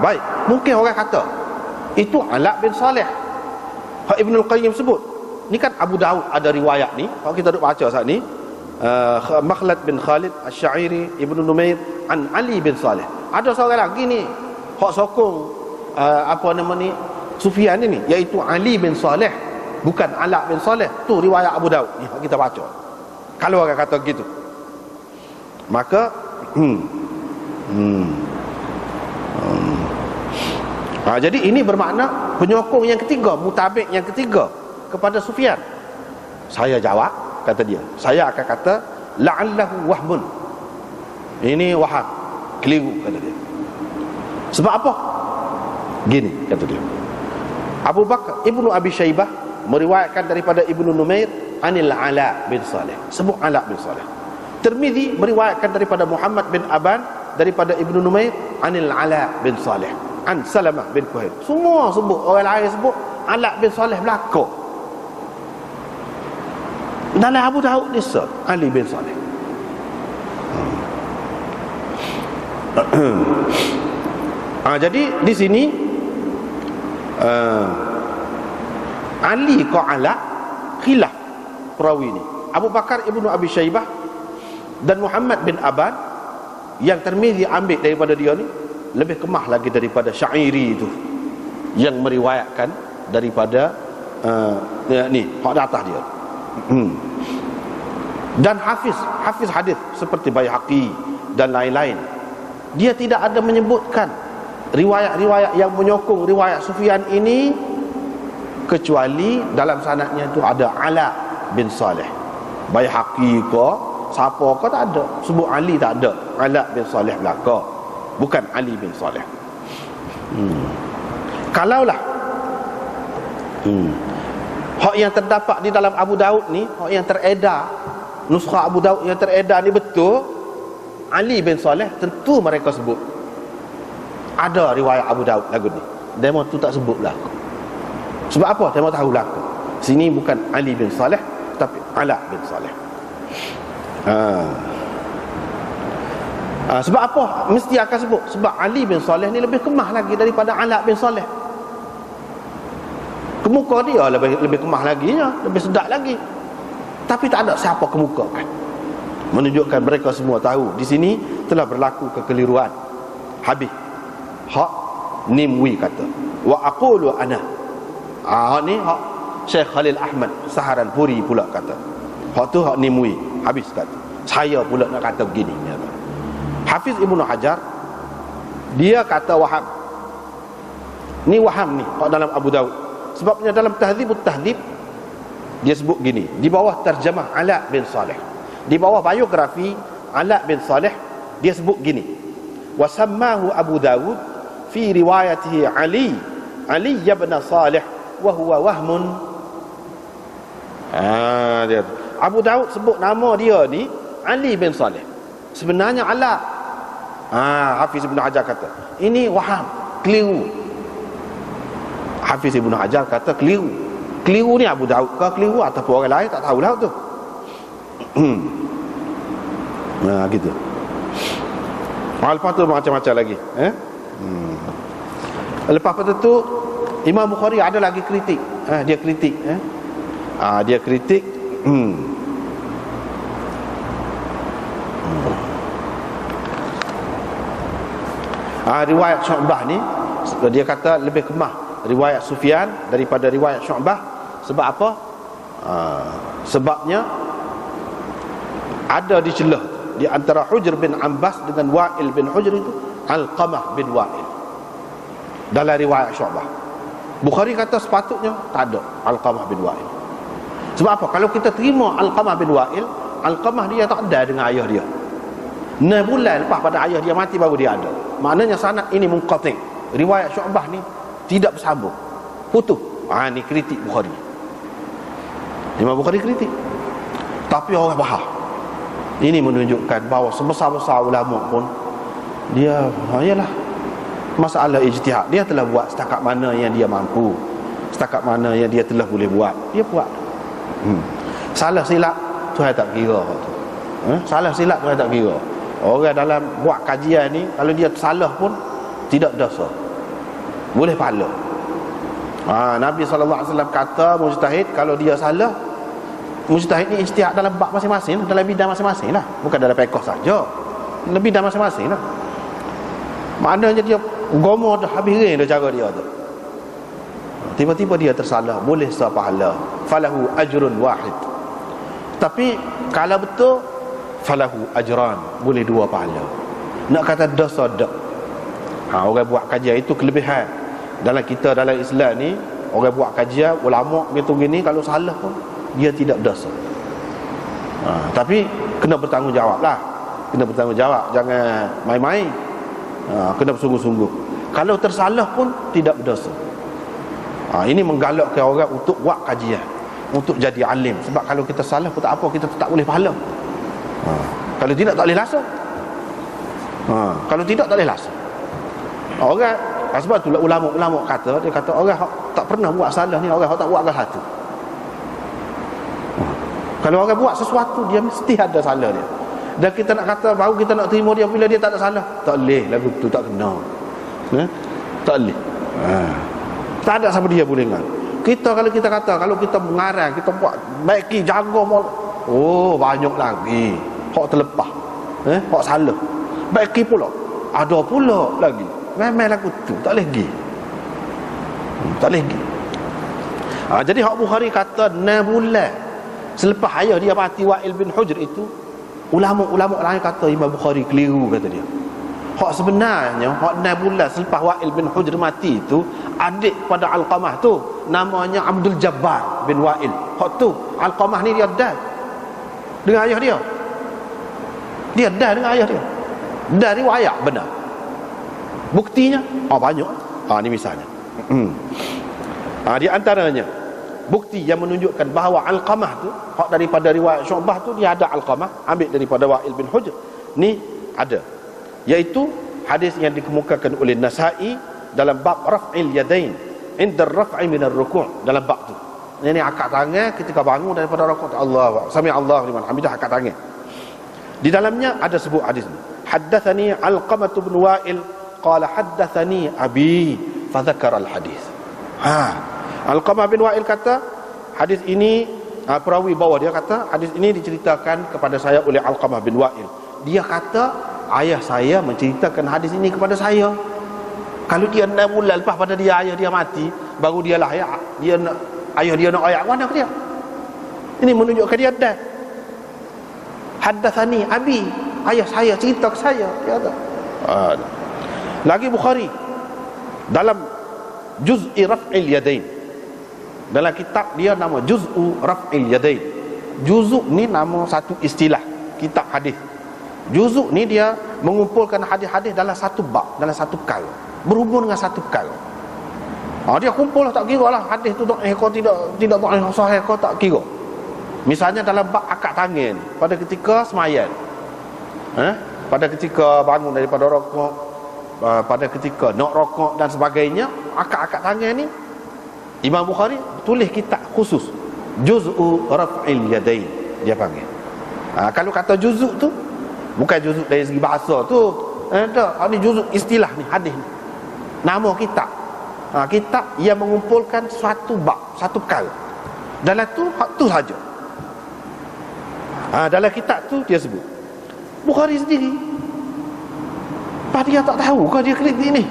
Baik, mungkin orang kata itu Ala bin Saleh. Hak Ibnul Qayyim sebut. Ni kan Abu Daud ada riwayat ni. Kalau kita duk baca saat ni, Makhlad bin Khalid Asy-Sya'iri Ibnu Numair an Ali bin Saleh. Ada seorang lagi ni hak sokong apa nama ni Sufyan ni, iaitu Ali bin Saleh, bukan Ala bin Saleh. Tu riwayat Abu Daud ni kita baca. Kalau orang kata gitu, maka jadi ini bermakna penyokong yang ketiga, mutabik yang ketiga kepada Sufyan. Saya jawab, kata dia, saya akan kata la'allahu wahmun. Ini waham, keliru, kata dia. Sebab apa? Gini, kata dia. Abu Bakar Ibnu Abi Syaibah meriwayatkan daripada Ibnu Numair anil Ala bin Saleh. Sebut Ala bin Saleh. Tirmizi meriwayatkan daripada Muhammad bin Aban daripada Ibnu Numair anil Ala bin Saleh an Salamah bin Kuhail. Semua sebut, orang lain sebut Ala bin Saleh belaka. Dalam Abu Daud ni Ali bin Saleh. Jadi di sini Ali ke Ala khilaf perawi ni. Abu Bakar Ibnu Abi Syaibah dan Muhammad bin Aban yang Tirmizi ambil daripada dia ni lebih kemah lagi daripada Sya'iri itu yang meriwayatkan daripada ni hak atas dia. Dan hafiz hadis seperti Baihaqi dan lain-lain, dia tidak ada menyebutkan riwayat-riwayat yang menyokong riwayat Sufyan ini, kecuali dalam sanadnya itu ada Ala bin Saleh. Baihaqi ke siapa ke tak ada, sebut Ali tak ada, Ala bin Saleh belaka, bukan Ali bin Saleh. Kalaulah hak yang terdapat di dalam Abu Daud ni, hak yang teredar, nuskha Abu Daud yang teredar ni betul Ali bin Saleh, tentu mereka sebut ada riwayat Abu Daud lagu ni. Demo tu tak sebut belaka. Sebab apa? Demo tahu belaka. Sini bukan Ali bin Saleh tapi Ala bin Saleh. Sebab apa mesti akan sebut? Sebab Ali bin Saleh ni lebih kemah lagi daripada Ala bin Saleh. Kemuka dia lebih kemah lagi, lebih sedap lagi. Tapi tak ada siapa kemukakan. Menunjukkan mereka semua tahu di sini telah berlaku kekeliruan. Habis. Hak Nimwi kata, wa aqulu ana. Ni hak Syekh Khalil Ahmad Saharanpuri pula kata. Hak tu hak Nimwi. Habis kata. Saya pula nak kata begini. Hafiz Ibnu Hajar dia kata waham. Ni waham ni hak dalam Abu Daud. Sebabnya dalam Tahdzibut Tahdzib dia sebut gini, di bawah terjemah Ala bin Saleh, di bawah biografi Ala bin Saleh, dia sebut gini, wa sammahu Abu Daud fi riwayatihi Ali ibn Saleh wa huwa wahmun. Dia Abu Daud sebut nama dia ni Ali bin Saleh, sebenarnya Ala. Hafiz Ibnu Hajar kata ini waham, keliru. Hafiz Ibnu Hajar kata keliru. Keliru ni Abu Daud ke keliru ataupun orang lain, tak tahulah tu. Gitu. Lepas tu macam-macam lagi. Lepas tu Imam Bukhari ada lagi kritik. Dia kritik. Dia kritik. Riwayat Syu'bah ni dia kata lebih kemah riwayat Sufyan daripada riwayat Syu'bah. Sebab apa? Sebabnya ada di celah di antara Hujr bin Ambas dengan Wa'il bin Hujr itu Alqamah bin Wa'il dalam riwayat Syu'bah. Bukhari kata sepatutnya tak ada Alqamah bin Wa'il. Sebab apa? Kalau kita terima Alqamah bin Wa'il, Alqamah dia tak ada dengan ayah dia. 9 bulan lepas pada ayah dia mati baru dia ada. Maknanya sanad ini munqati'. Riwayat Syu'bah ni tidak bersambung, putus. Ni kritik Bukhari. Imam Bukhari kritik. Tapi orang faham. Ini menunjukkan bahawa sebesar-besar ulama pun dia yalah, masalah ijtihad dia telah buat setakat mana yang dia mampu, setakat mana yang dia telah boleh buat, dia buat. Salah silap Tuhan tak kira tu. Salah silap Tuhan tak kira. Orang dalam buat kajian ni, kalau dia salah pun tidak dosa, boleh pahala. Nabi SAW kata mujtahid kalau dia salah, mujtahid ni ijtihad dalam bab masing-masing, dalam bidang masing-masing lah, bukan dalam fiqh saja, dalam bidang masing-masing lah. Maknanya dia gomoh dah, habis ring dah cara dia tu. Tiba-tiba dia tersalah, boleh sepahala, falahu ajrun wahid. Tapi kalau betul, falahu ajran, boleh 2 pahala. Nak kata dosa dak. Orang buat kajian itu kelebihan dalam kita, dalam Islam ni. Orang buat kajian, ulama gitu gini, kalau salah pun dia tidak dosa. Tapi kena bertanggungjawab lah, kena bertanggungjawab, jangan main-main. Kena bersungguh-sungguh. Kalau tersalah pun tidak berdosa. Ini menggalakkan orang untuk buat kajian, untuk jadi alim. Sebab kalau kita salah pun tak apa, kita tak boleh pahala. Kalau tidak tak boleh langsung. Kalau tidak tak boleh langsung. Orang, sebab itulah ulama-ulama kata, dia kata orang tak pernah buat salah ni, orang tak buat satu. Kalau orang buat sesuatu, dia mesti ada salah dia. Dan kita nak kata, baru kita nak terima dia bila dia tak ada salah, tak boleh, lagu tu tak kena. Tak boleh. Tak ada siapa dia boleh dengar. Kita kalau kita kata, kalau kita mengarang, kita buat baiki jaga mal, banyak lagi hak terlepas, hak salah. Baiki pula, ada pula lagi. Memang lagu tu tak boleh pergi. Tak boleh pergi. Jadi hak Bukhari kata 6 bulan selepas ayah dia mati, Wa'il bin Hujr itu, ulama-ulama lain kata Imam Bukhari keliru, kata dia. Hak sebenarnya hak 6 bulan selepas Wa'il bin Hujr mati itu, adik pada Alqamah tu namanya Abdul Jabbar bin Wa'il. Hak tu Alqamah ni dia dah dengan ayah dia. Dia dah dengan ayah dia. Dah riwayat benar. Buktinya banyak. Ni misalnya. Di antaranya bukti yang menunjukkan bahawa Alqamah tu, hak daripada riwayat Syu'bah tu, dia ada Alqamah ambil daripada Wa'il bin Hujr ni ada, iaitu hadis yang dikemukakan oleh Nasa'i dalam bab raf'il yadain inda raf'i min ar-ruku', dalam bab tu. Ini angkat tangan ketika bangun daripada rukuk. Allah sami Allahu liman hamidah, angkat tangan. Di dalamnya ada sebut hadis ni. Haddatsani Alqamah bin Wa'il qala haddatsani abi fa dzakara al-hadis. Alqamah bin Wa'il kata hadis ini, perawi bawah dia kata hadis ini diceritakan kepada saya oleh Alqamah bin Wa'il. Dia kata ayah saya menceritakan hadis ini kepada saya. Kalau dia 6 bulan lepas pada dia ayah dia mati, baru dia lah ayah dia nak ayat mana ke dia. Ini menunjukkan dia dah. Haddatsani abi, ayah saya cerita ke saya, dia kata. Lagi Bukhari dalam Juz'i Raf'il Yadain, dalam kitab dia nama Juz'u Raf'il Yadain. Juz'u ni nama satu istilah kitab hadis. Juz'u ni dia mengumpulkan hadis-hadis dalam satu bab, dalam satu perkara, berhubung dengan satu perkara. Dia kumpul lah, tak kira lah hadis tu dhaif ke tidak sahih ke, tak kira. Misalnya dalam bab akad tangan pada ketika semayan, pada ketika bangun daripada rokok, pada ketika nak rokok dan sebagainya, akad-akad tangan ni Imam Bukhari tulis kitab khusus, Juz'u Raf'il Yadain dia panggil. Kalau kata juzuk tu bukan juzuk dari segi bahasa tu, ni juzuk istilah ni, hadis ni, nama kitab. Kitab yang mengumpulkan suatu bab, satu perkara. Dalam tu hak tu saja. Dalam kitab tu dia sebut Bukhari sendiri, apa dia tak tahu kau dia kritik ni?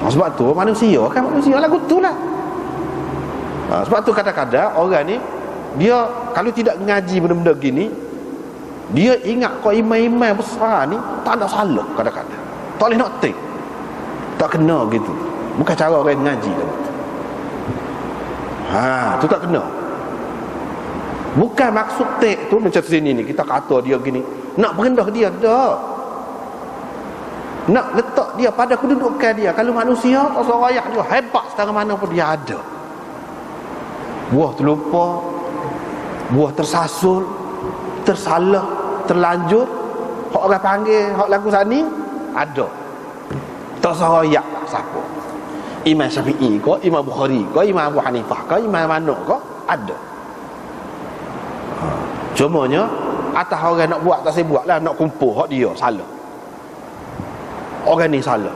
Sebab tu manusia kan manusia lagu tu lah. Sebab tu kadang-kadang orang ni, dia kalau tidak ngaji benda-benda gini, dia ingat kau imam-imam besar ni tak ada salah. Kadang-kadang tak boleh nak take, tak kena gitu. Bukan cara orang ngaji kan. Tu tak kena. Bukan maksud take tu macam sini ni kita kata dia gini, nak merendah dia dah. Nak letak dia pada kedudukan dia. Kalau manusia tak seorang dia hebat setara mana pun dia ada. Buah terlupa, buah tersasul, tersalah, terlanjur hok orang panggil hok lagu sani ada. Tak soroyak tak siapa. Imam Syafi'i ko, Imam Bukhari ko, Imam Abu Hanifah ko, Imam Manu ko, ada. Cumanya atas orang nak buat tak saya buatlah, nak kumpul hak dia salah. Orang ni salah.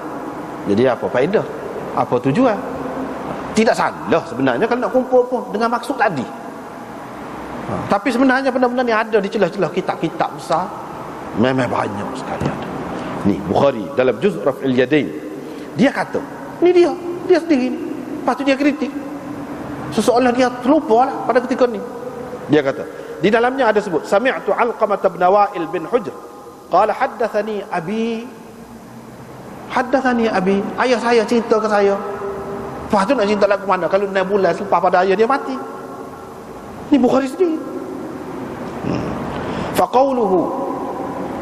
Jadi apa faedah? Apa tujuan? Tidak salah sebenarnya kalau nak kumpul pun dengan maksud tadi. Tapi sebenarnya benda-benda ni ada di celah-celah kitab-kitab besar. Memang banyak sekali ada. Ni Bukhari dalam juz' Raf'il Yadain, dia kata, ni dia sendiri ni. Lepas tu dia kritik. Seseolah dia terlupa lah pada ketika ni. Dia kata, di dalamnya ada sebut, sami'tu Alqamah bin Wa'il bin Hujr qala haddathani abi. Haddathani abi, ayah saya cerita ke saya. Lepas tu nak cerita lagu mana kalau 6 bulan selepas pada ayah dia mati. Ni Bukhari sendiri. Faqauluhu,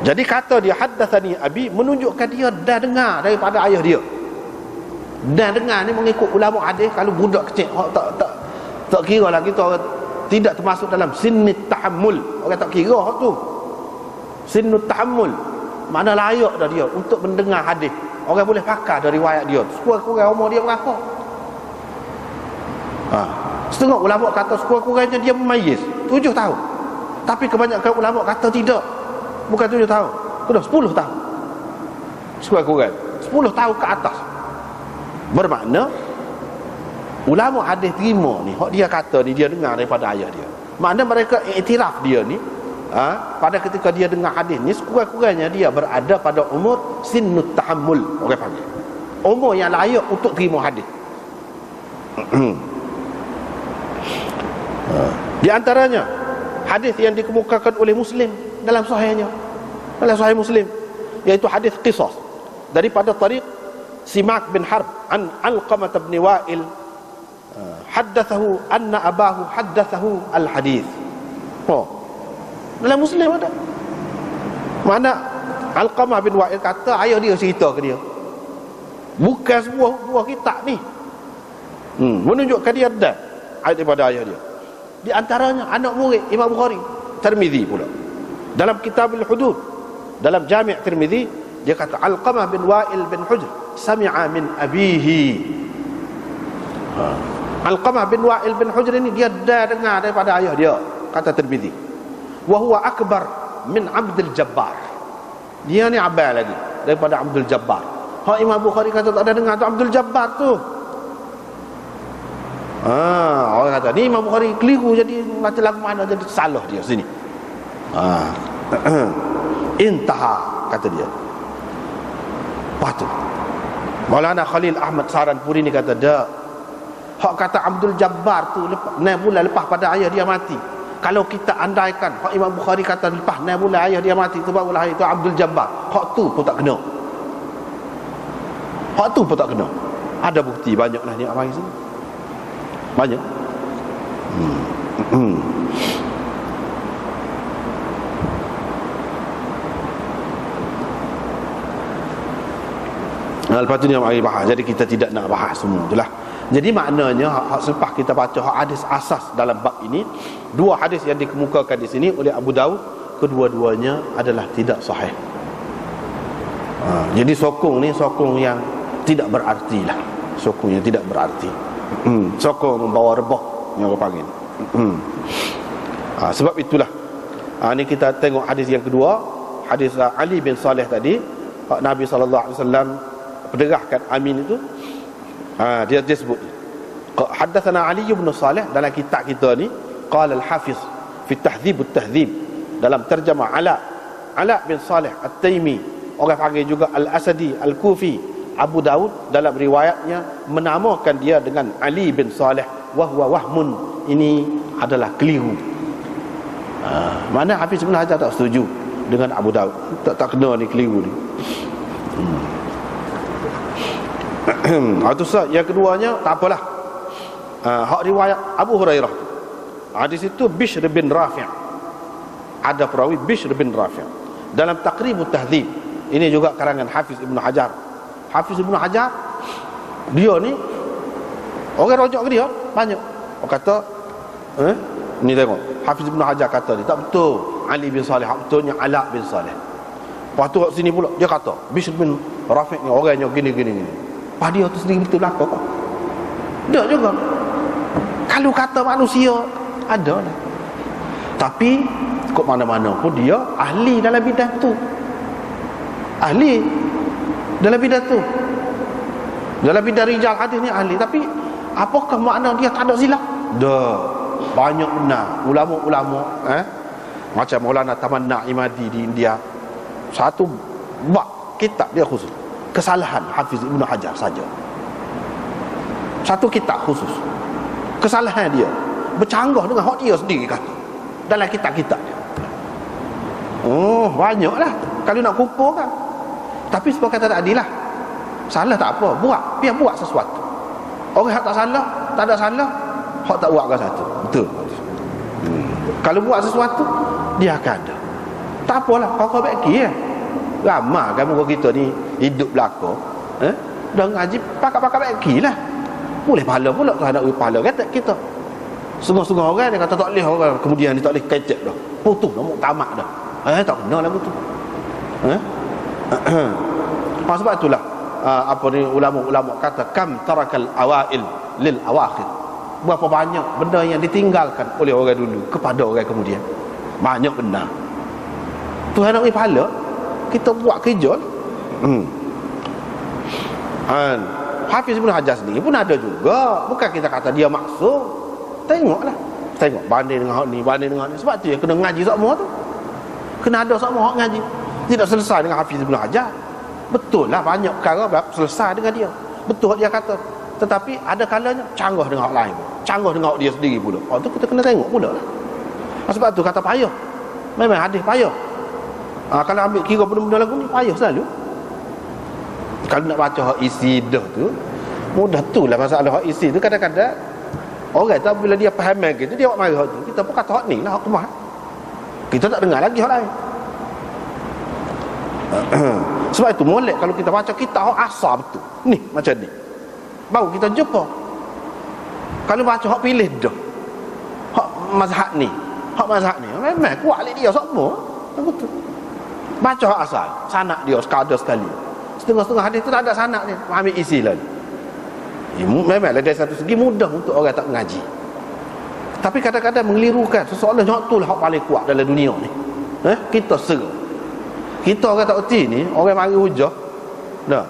jadi kata dia haddathani abi menunjukkan dia dah dengar daripada ayah dia. Dah dengar ni mengikut ulama hadis. Kalau budak kecil tak kira lah kita tidak termasuk dalam sinnit tahammul. Orang tak kira hak tu. Sinnut tahammul, mana layak dah dia untuk mendengar hadis. Orang boleh pakar dari riwayat dia. Sekurang-kurang umur dia berapa? Setengah ulama kata sekurang-kurangnya dia memayyiz 7 tahun. Tapi kebanyakan ulama kata tidak. Bukan 7 tahun, sudah 10 tahun. Sekurang-kurang 10 tahun ke atas. Bermakna ulama hadis terima ni, hak dia kata ni dia dengar daripada ayah dia. Makna mereka iktiraf dia ni, pada ketika dia dengar hadis ni sekurang-kurangnya dia berada pada umur sinnut tahammul, orang panggil. Umur yang layak untuk terima hadis. Di antaranya hadis yang dikemukakan oleh Muslim dalam sahihnya, dalam sahih Muslim, iaitu hadis qisas daripada tariq Simak bin Harb an Alqamah bin Wa'il haddathahu anna abahu haddathahu al-hadith. Dalam Muslim ada. Mana Alqamah bin Wa'il kata ayah dia cerita ke dia. Bukan sebuah kitab ni. Menunjukkan dia ada daripada ayah dia. Di antaranya anak murid Imam Bukhari, Tirmizi pula. Dalam Kitabul Hudud, dalam Jami' Tirmizi, dia kata Alqamah bin Wa'il bin Hujr sami'a min abihi. Alqamah bin Wa'il bin Hujr ini dia dah dengar daripada ayah dia, kata Tirmizi. Wa huwa akbar min Abdul Jabbar. Dia ni abal lagi daripada Abdul Jabbar. Hak Imam Bukhari kata tak ada dengar tu Abdul Jabbar tu. Orang kata ni Imam Bukhari keliru, jadi macam lagu mana jadi salah dia sini. Intaha, kata dia. Patut Maulana Khalil Ahmad Saranpuri ni kata dah, hak kata Abdul Jabbar tu 6 bulan lepas pada ayah dia mati. Kalau kita andaikan hak Imam Bukhari kata lepas 6 bulan ayah dia mati tu barulah itu Abdul Jabbar, hak tu pun tak kena. Hak tu pun tak kena. Ada bukti banyaklah ni abang sini. Banyak. Lepas tu ni mari bahas. Jadi kita tidak nak bahas semua itulah. Jadi maknanya selepas kita baca hadis asas dalam bab ini, 2 hadis yang dikemukakan di sini oleh Abu Daud, kedua-duanya adalah tidak sahih. Jadi sokong ni sokong yang tidak berarti lah. Sokong yang tidak berarti. Sokong membawa rebah yang orang panggil. Sebab itulah ni kita tengok hadis yang kedua, hadis Ali bin Saleh tadi. Nabi SAW perderahkan Amin itu. Dia sebut haddatsana Ali bin Saleh dalam kitab kita ni, qala al-Hafiz fi Tahdhib at-Tahdhib, dalam terjemah Ala bin Saleh At-Taimi, orang panggil juga Al-Asadi Al-Kufi. Abu Daud dalam riwayatnya menamakan dia dengan Ali bin Saleh, wa huwa wahmun, ini adalah keliru. Mana Hafiz Ibn Hajar tak setuju dengan Abu Daud, tak kena ni keliru ni. Itu sah. Yang keduanya tak apalah. Hak riwayat Abu Hurairah. Di situ Bishr bin Rafi'. Ada perawi Bishr bin Rafi'. Dalam Taqribut Tahdhib, ini juga karangan Hafiz Ibn Hajar. Hafiz Ibn Hajar dia ni orang rojak ke dia banyak. Orang kata ni tengok Hafiz Ibn Hajar kata ni tak betul. Ali bin Saleh, hak betulnya Ala bin Saleh. Lepas tu kat sini pula dia kata Bishr bin Rafiq ni orangnya gini. Lepas dia tu sendiri betul lah kok. Tak juga. Kalau kata manusia ada lah. Tapi kok mana-mana pun dia ahli dalam bidang tu. Ahli dalam bidang tu. Dalam bidang rijal hadis ni ahli. Tapi apakah makna dia tak ada silap? Dah. Banyak benar ulama-ulama macam Maulana Tamanna Imadi di India, satu bab kitab dia khusus kesalahan Hafiz Ibnu Hajar saja. Satu kitab khusus kesalahan dia bercanggah dengan hak dia sendiri kata dalam kitab-kitab dia. Oh, banyaklah kalau nak kumpulkan. Tapi sebab kata tadi lah, salah tak apa, biar buat sesuatu. Orang yang tak salah, tak ada salah, hak tak buatkan satu. Betul. Kalau buat sesuatu, dia akan ada. Tak apalah, kau baik ramai kan muka kita ni hidup belaka, dah ngaji pakak-pakak baik lah. Boleh pahala pula, tak ada pahala kata kita. Setengah-setengah orang dia kata tak boleh orang, kemudian dia tak boleh kecek dah. Putus dah, muktamad dah. Tak kena lagu tu. Sebab itulah apa ni ulama-ulama kata kam tarakal awail lil awakhir. Berapa banyak benda yang ditinggalkan oleh orang dulu kepada orang kemudian. Banyak benar. Tuhan nak beri pahala, kita buat kerja. Hafiz Ibn Hajar sendiri pun ada juga. Bukan kita kata dia maksud. Tengok banding dengan hak ni, banding dengan hak ni. Sebab tu ya kena ngaji semua tu. Kena ada semua hak ngaji. Tidak selesai dengan Hafiz Ibn Hajar. Betul lah banyak perkara selesai dengan dia. Betul dia kata. Tetapi ada kalanya canggah dengan hak lain, canggah dengan hak dia sendiri pula. Tu kita kena tengok pula lah. Sebab tu kata payah. Memang hadis payah. Kalau ambil kira benda-benda lagu ni payah selalu. Kalau nak baca hak isi dah tu mudah tu lah masalah hak isi tu. Kadang-kadang orang tu bila dia faham gitu dia buat mari hak tu. Kita pun kata hak ni lah hak kemah. Kita tak dengar lagi hak lain. Sebab itu molek kalau kita baca kitab hak asal betul. Ni macam ni. Baru kita jumpa. Kalau baca hak pilih dah. Hak mazhab ni. Hak mazhab ni memang kuat lek dia semua. Betul. Baca hak asal, sanak dia sekadar sekali. Setengah-setengah hadis tu tak ada sanak ni, ambil isi lah. Memanglah dari satu segi mudah untuk orang tak mengaji. Tapi kadang-kadang mengelirukan seseorang yang tu lah hak paling kuat dalam dunia ni. Kita serah. Kita orang tak erti ni, orang mari hujah. Dah.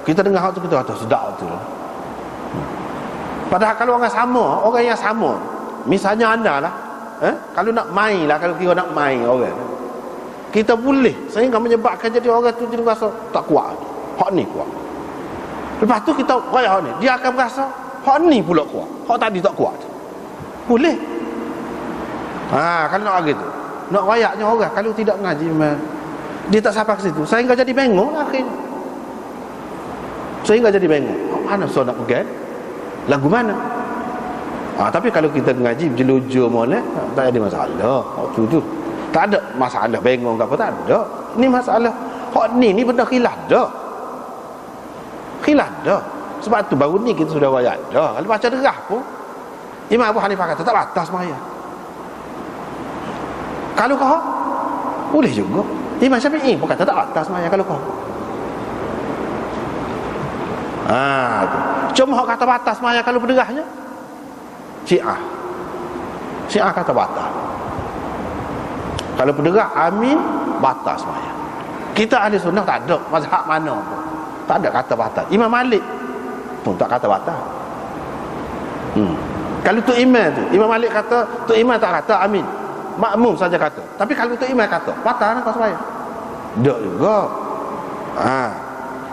Kita dengar hak tu kita kata sedap tu lah. Padahal kalau orang yang sama, misalnya anda lah, kalau nak main lah, kalau kira nak main orang, kita boleh sehingga menyebabkan jadi orang tu jadi rasa tak kuat. Hak ni kuat. Lepas tu kita raya hak ni, dia akan berasa hak ni pula kuat, hak tadi tak kuat. Boleh. Kalau nak gitu, nak rayaknya orang kalau tidak mengaji dia tak sampai ke situ, sehingga jadi bengong lah akhirnya. Sehingga jadi bengong. Mana so nak pegang? Lagu mana? Tapi kalau kita mengaji berjelujur molek, tak ada masalah. Waktu tu tak ada masalah bengong ke apa, tak ada. Ni masalah hak ni benda khilaf dah. Khilaf dah. Sebab tu baru ni kita sudah wayak dah. Kalau baca derah pun Imam Abu Hanifah kata tak batas sembahyang. Kalau kau boleh juga. Imam Syafi'i pun kata tak batas sembahyang kalau kau. Cuma hak kata batas sembahyang kalau berderahnya Syiah kata batas. Kalau berderah amin batas sembahyang. Kita ahli sunnah tak ada mazhab mana pun tak ada kata batas. Imam Malik pun tak kata batas. Kalau tu imam tu Imam Malik kata, tu imam tak kata amin, makmum saja kata. Tapi kalau tu imam kata batal kau sembahyang, tak juga.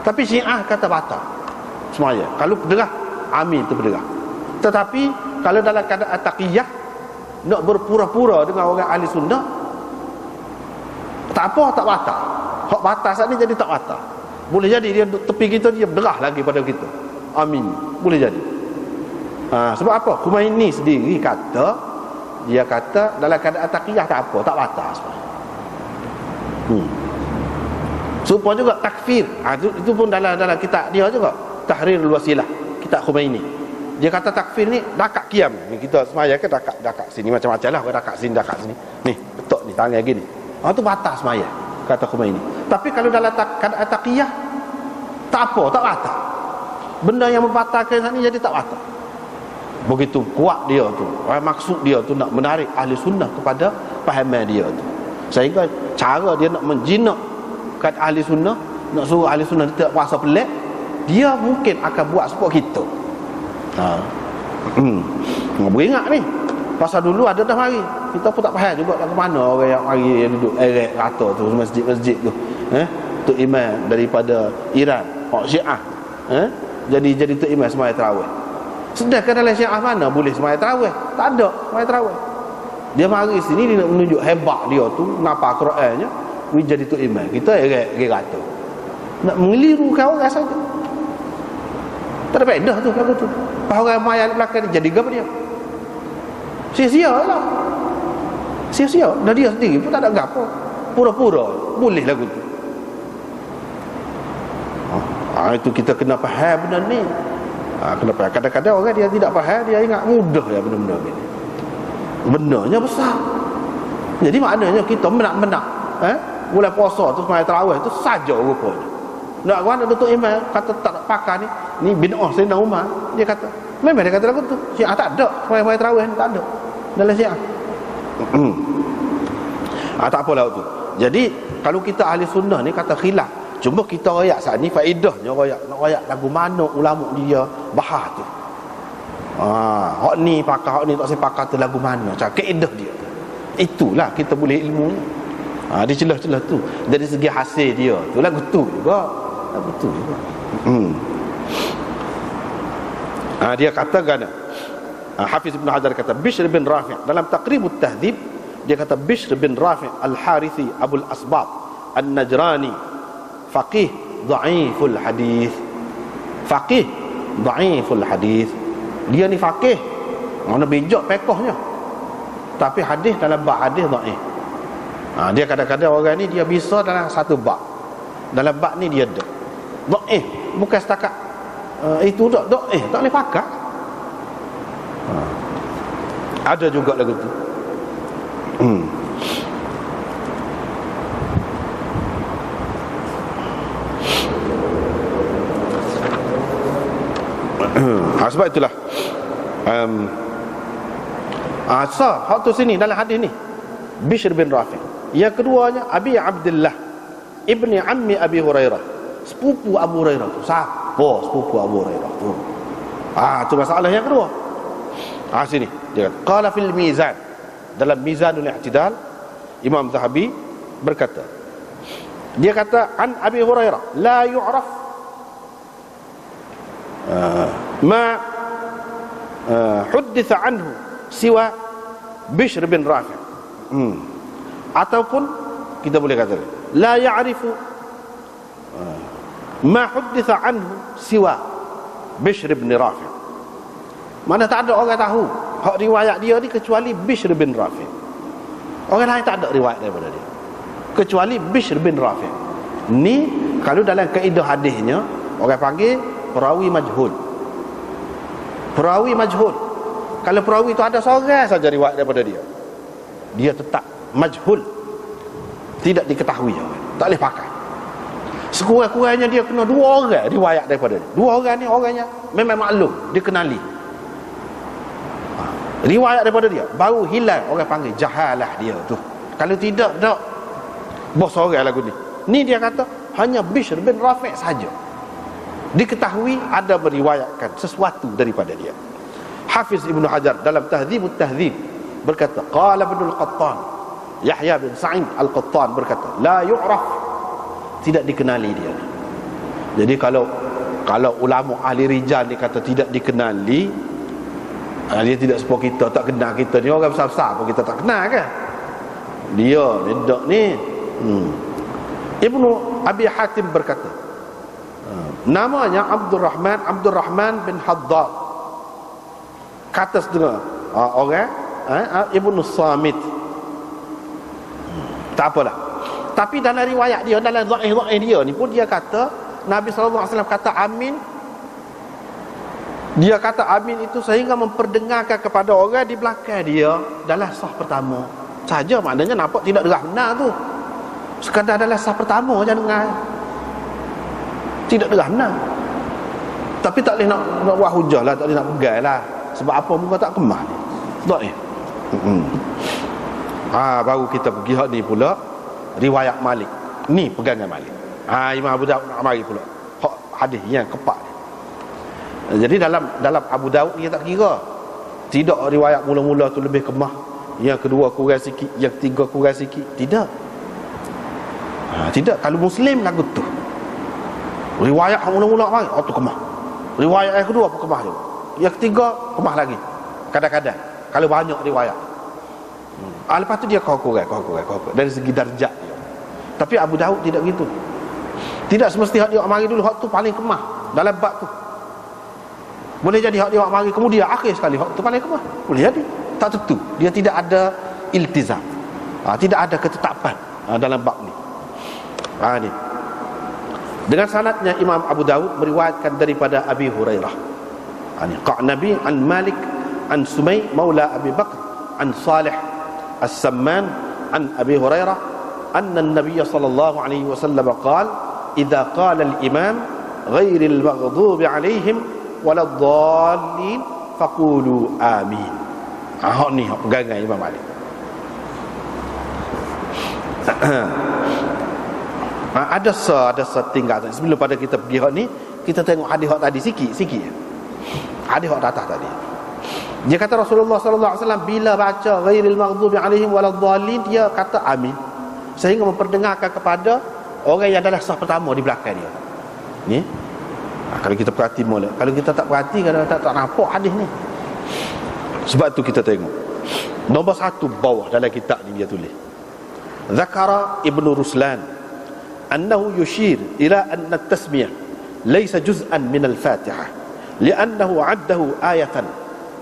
Tapi Syiah kata batal sembahyang kalau berderah amin tu berderah. Tetapi kalau dalam keadaan taqiyah nak berpura-pura dengan orang ahli sunnah, tak apa, tak batal. Hak batal saat ni jadi tak batal. Boleh jadi dia tepi kita, dia berderah lagi pada kita, amin, boleh jadi. Sebab apa? Khumaini sendiri kata, dia kata dalam keadaan taqiyah tak apa, tak batal. Supaya juga takfir. Itu pun dalam kitab dia juga, Tahrirul Wasilah, kitab Khumaini. Dia kata takfir ni dakak kiam. Ni kita semaya ke dakak sini macam-macam lah, dakak sini. Ni, betul ni tangan gini. Tu batas semaya kata Khomeini. Tapi kalau dalam taqiyah tak apa, tak batal. Benda yang membatalkan ni jadi tak batal. Begitu kuat dia tu. Maksud dia tu nak menarik ahli sunnah kepada pahaman dia tu. Sehingga cara dia nak menjinakkan ahli sunnah, nak suruh ahli sunnah tidak puasa pelik, dia mungkin akan buat support kita. Beringat ni pasal dulu ada dah mari, kita pun tak faham juga ke mana orang yang mari duduk erek rata tu masjid-masjid tu, Tok Imam daripada Iran, Syiah, jadi Tok Imam sembahyang tarawih. Sedangkan dalam Syiah mana boleh sembahyang tarawih? Tak ada sembahyang tarawih. Dia mari sini, dia nak menunjuk hebat dia tu, ngapa Qurannya, dia jadi Tok Imam. Kita erek rata, nak mengelirukan orang saja. Tak ada faedah tu lagu tu. Orang mayat belakang dia jadi apa dia? Sia-sia lah. Sia-sia. Dan dia sendiri pun tak ada gapo. Pura-pura boleh lagu tu. Itu kita kena faham benda ni. Kenapa? Kadang-kadang orang dia tidak faham, dia ingat mudah ya benda-benda ni. Benarnya besar. Jadi maknanya kita menak-menak, bulan puasa tu sembahyang tarawih tu saja rupanya. Nak mana Datuk Imam kata tak nak pakai ni bid'ah Sayyidina Umar. Dia kata, memang dia kata lagu tu. Syiah tak ada sembahyang tarawih ni, tak ada dalam Syiah. Tak apalah tu. Jadi kalau kita ahli sunnah ni kata khilaf, cuma kita royak saat ni faedahnya royak. Nak royak lagu mana ulama dia bahas tu. Hak ni pakai, hak ni tak saya pakai tu lagu mana, macam kaedah dia. Itulah kita boleh ilmu. Di celah-celah tu dari segi hasil dia tu lagu tu juga. Lagu tu juga. Dia kata gana. Hafiz Ibn Hajar kata Bishr bin Rafi' dalam Taqribut Tahdhib, dia kata Bishr bin Rafi' Al-Harithi Abul Asbab An-Najrani faqih dha'iful hadith. Faqih dha'iful hadith. Dia ni faqih, mana bijak pekohnya, tapi hadis dalam bab hadis dhaif. Dia kadang-kadang orang ni dia bisa dalam satu bab, dalam bab ni dia dhaif, bukan setakat itu dhaif, tak boleh pakai. Ada juga lagu tu. Sebab itulah hak tu sini dalam hadis ni Bishr bin Rafi'. Yang keduanya Abi Abdullah ibni ammi Abi Hurairah, sepupu Abu Hurairah tu. Siapa sepupu Abu Hurairah tu? Tu masalah yang kedua. Sini dia kata qala fil mizan, dalam Mizanul I'tidal Imam Zahabi berkata, dia kata an Abi Hurairah la yu'raf ma hudditha anhu siwa Bishr bin Rafi'. Ataupun kita boleh kata la ya'rifu ma hudditha anhu siwa Bishr bin Rafi'. Mana tak ada orang tahu hak riwayat dia ni kecuali Bishr bin Rafi'. Orang lain tak ada riwayat daripada dia kecuali Bishr bin Rafi'. Ni kalau dalam kaedah hadisnya orang panggil perawi majhul. Perawi majhul. Kalau perawi itu ada seorang saja riwayat daripada dia, dia tetap majhul, tidak diketahui, tak boleh pakai. Sekurang-kurangnya dia kena dua orang riwayat daripada dia. Dua orang ni orangnya memang maklum, dikenali, riwayat daripada dia, baru hilang orang panggil jahalah dia tu. Kalau tidak, tak bos orang lagu ni. Ni dia kata hanya Bishr bin Rafi' saja diketahui ada meriwayatkan sesuatu daripada dia. Hafiz Ibn Hajar dalam Tahdhibut Tahdhib berkata, qala Ibn al-Qattan, Yahya bin Sa'id al-Qattan berkata, la yu'raf, tidak dikenali dia. Jadi kalau ulama ahli rijal ni kata tidak dikenali, dia tidak sepupu kita, tak kenal kita ni, orang besar-besar pun kita tak kenal kan. Dia tidak ni. Ibnu Abi Hatim berkata, namanya Abdul Rahman bin Haddad. Kata setengah orang Ibnu Samit. Tak apalah. Tapi dalam riwayat dia, dalam dhaif dia ni pun dia kata Nabi SAW kata amin Dia kata amin itu sehingga memperdengarkan kepada orang di belakang dia dalam sah pertama saja. Maknanya nampak tidak dengar benar tu. Sekadar dalam sah pertama saja dengar, tidak dengar benar. Tapi tak boleh nak buat hujah lah, tak boleh nak pegang lah. Sebab apa muka tak kemah ni? Tak ni. Baru kita pergi hak ni pula, riwayat Malik. Ni pegangan Malik. Imam Abu Daud nak mari pula hak hadis yang kepak ni. Jadi dalam Abu Daud dia tak kira. Tidak riwayat mula-mula tu lebih kemah, yang kedua kurang sikit, yang ketiga kurang sikit. Tidak. Tidak. Kalau Muslim lagu tu, riwayat mula-mula mari, tu kemah. Riwayat yang kedua pun kemah juga. Yang ketiga kemah lagi. Kadang-kadang kalau banyak riwayat. Lepas tu dia kurang dari segi darjat dia. Tapi Abu Daud tidak gitu. Tidak semesti hak dia mari dulu hak tu paling kemah dalam bab tu. Boleh jadi hak dia mari kemudian akhir sekali hak tu paling kemah. Boleh jadi. Tak tentu. Dia tidak ada iltizam. Tidak ada ketetapan dalam bab ni. Ni. Dengan sanadnya Imam Abu Daud meriwayatkan daripada Abi Hurairah. Ni Qa'nabi an Malik an Sumay maula Abi Bakr an Salih As-Samman an Abi Hurairah anna an-nabiy sallallahu alaihi wasallam qala idza qala al-imam ghairil maghdubi alaihim waladdallin faqulu amin. Hak ni hak pegangan Imam Malik. Ada setinggal sebelum pada kita pergi hak ni, kita tengok hadis hak tadi sikit. Hadis hak atas tadi. Dia kata Rasulullah sallallahu alaihi wasallam bila baca ghairil maghdubi alaihim waladdallin, dia kata amin sehingga memperdengarkan kepada orang yang adalah sah pertama di belakang dia. Ni kalau kita perhati molek, kalau kita tak perhati kadang-kadang tak nampak hadis ni. Sebab tu kita tengok nombor 1 bawah dalam kitab ni dia tulis Zakara Ibnu Ruslan annahu yushir ila anna at-tasmiyah laysa juz'an min al-Fatihah li'annahu 'addahu ayatan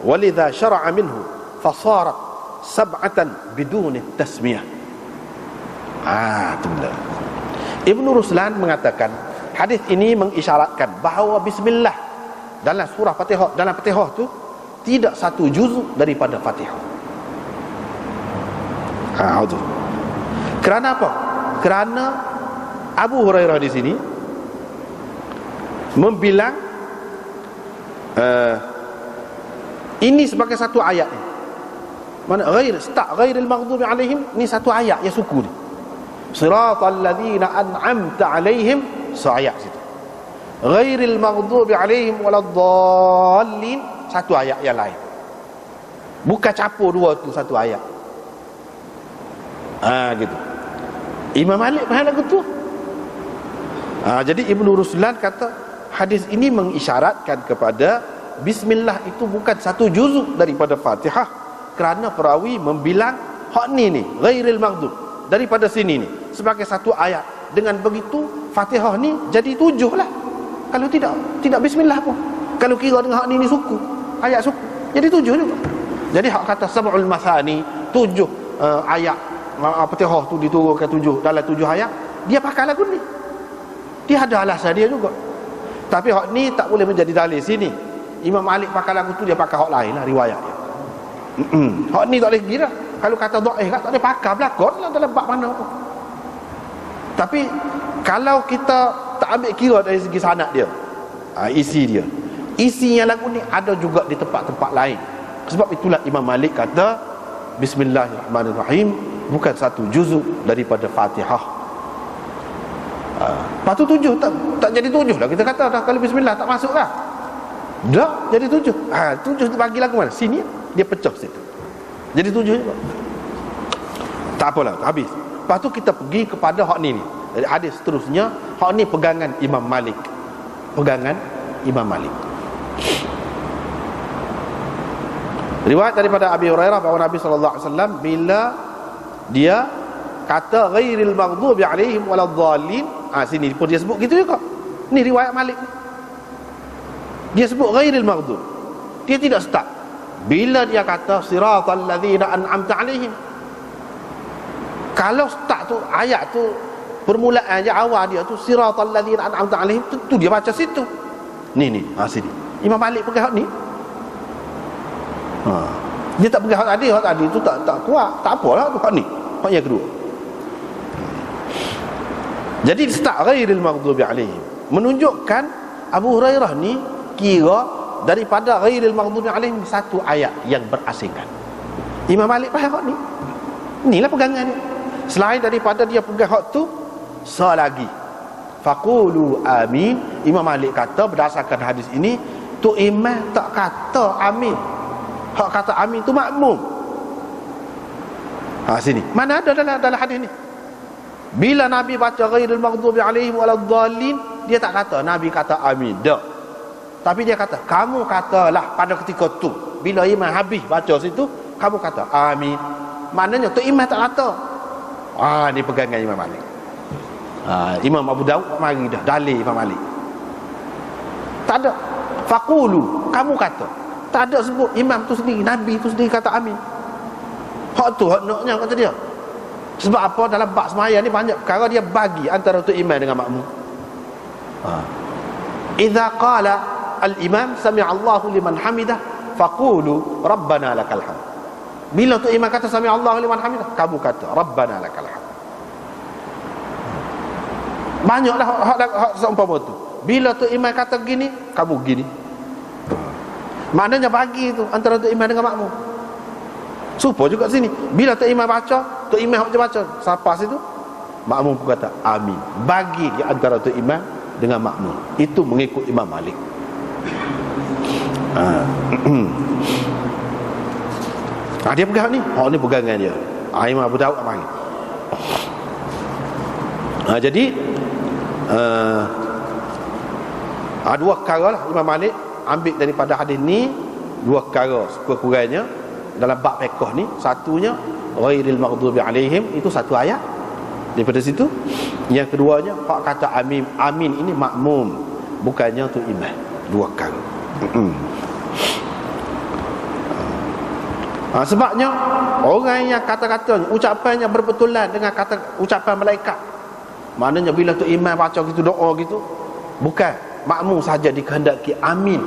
walidha syara'a minhu fasarat sab'atan bidun at-tasmiyah. Tu benar. Ibnu Ruslan mengatakan hadis ini mengisyaratkan bahawa bismillah dalam surah Fatihah, dalam Fatihah tu tidak satu juzuk daripada Fatihah. Tu. Kerana apa? Kerana Abu Hurairah di sini membilang ini sebagai satu ayat ni. Mana ghairil maghdubi alaihim ni satu ayat yang suku ni. Siratal ladzina an'amta alaihim, ayat situ. Ghairil maghdubi alaihim waladdallin, satu ayat yang lain. Bukan campur dua tu satu ayat. Gitu. Imam Malik faham lagu tu. Jadi Ibnu Ruslan kata hadis ini mengisyaratkan kepada bismillah itu bukan satu juzuk daripada Fatihah, kerana perawi membilang hak ni ghairil maghdub daripada sini ni sebagai satu ayat. Dengan begitu Fatihah ni jadi 7 lah. Kalau tidak bismillah pun. Kalau kira dengan hak ni suku, ayat suku, jadi 7 juga. Jadi hak kata sab'ul masani, 7 ayat Fatihah tu diturunkan 7 dalam 7 ayat, dia pakai lagu ni. Dia ada alasan dia juga. Tapi hak ni tak boleh menjadi dalil sini. Imam Malik pakai lagu tu, dia pakai hak lain lah riwayat dia. Hak ni tak boleh kira. Kalau kata dhaif tak boleh pakai belakon lah dalam bab mana pun. Tapi kalau kita tak ambil kira dari segi sanad dia, isi dia, isinya lagu ni ada juga di tempat-tempat lain. Sebab itulah Imam Malik kata bismillahirrahmanirrahim bukan satu juzuk daripada Fatihah. Lepas tu 7 tak jadi 7 lah. Kita kata dah kalau bismillah tak masuk lah. Dah jadi 7. 7 tu bagi lagu mana? Sini dia pecah situ. Jadi 7 juga. Tak apalah, habis. Lepas tu kita pergi kepada hak ni. Jadi hadis seterusnya, hak ni pegangan Imam Malik. Pegangan Imam Malik. Riwayat daripada Abi Hurairah bahawa Nabi sallallahu alaihi wasallam bila dia kata ghairil maghdubi alaihim waladdallin, sini pun dia sebut gitu juga. Ni riwayat Malik. Dia sebut ghairil maghdub. Dia tidak start. Bila dia kata siratal ladzina an'amta alaihim. Kalau start tu ayat tu permulaan je awal dia tu siratal ladzina an'amta alaihim, tentu dia baca situ. Ni sini. Imam Malik pegang hak ni. Dia tak pegang hak tadi tu tak kuat, tak apalah tu hak ni. Hak yang kedua. Jadi start ghairil maghdubi alaihim menunjukkan Abu Hurairah ni kira daripada ghairil maghdubi alaihim satu ayat yang berasingan. Imam Malik pegang hak ni. Inilah pegangan dia. Selain daripada dia pegang hak tu, selagi faqulu amin. Imam Malik kata berdasarkan hadis ini, tu imam tak kata amin. Hak kata amin tu makmum. Sini. Mana ada dalam hadis ni? Bila Nabi baca ghairil maghdubi alaihim waladdallin, dia tak kata Nabi kata amin. Tak. Tapi dia kata, kamu katalah pada ketika tu. Bila imam habis baca situ, kamu kata amin. Maknanya tu imam tak kata. Ni pegangan Imam Malik. Imam Abu Daud mari dah dalil Imam Malik. Tak ada. Faqulu, kamu kata. Tak ada sebut imam tu sendiri, Nabi tu sendiri kata amin. Hak tu hak naknya kata dia. Sebab apa? Dalam bab sembahyang ni banyak perkara dia bagi antara tu imam dengan makmum. Idza qala al-imam sami'a Allahu liman hamidah faqulu rabbana lakal hamd. Bila tu imam kata sami'a Allahu liman hamidah, kamu kata rabbana lakal hamd. Banyaklah hak seumpama tu. Bila tu imam kata gini, kamu gini. Maknanya bagi tu antara tu imam dengan makmum. Supo juga sini. Bila tu imam baca, tu imam baca. Siapa situ? Makmum pun kata amin. Bagi di antara tu imam dengan makmum. Itu mengikut Imam Malik. Dia pegang ni. Ni pegangan dia. Imam Abu Daud mari. Jadi dua perkara lah Imam Malik ambil daripada hadis ni. Dua perkara sekurang-kurangnya dalam bab fiqh ni. Satunya ghairil maghdubi alaihim, itu satu ayat daripada situ. Yang keduanya hak kata amin, amin ini makmum, bukannya tu imam. Dua perkara. Sebabnya orang yang kata-katanya, ucapannya berbetulan dengan kata ucapan malaikat. Maknanya bila tu imam baca gitu, doa gitu, bukan makmum saja dikehendaki amin.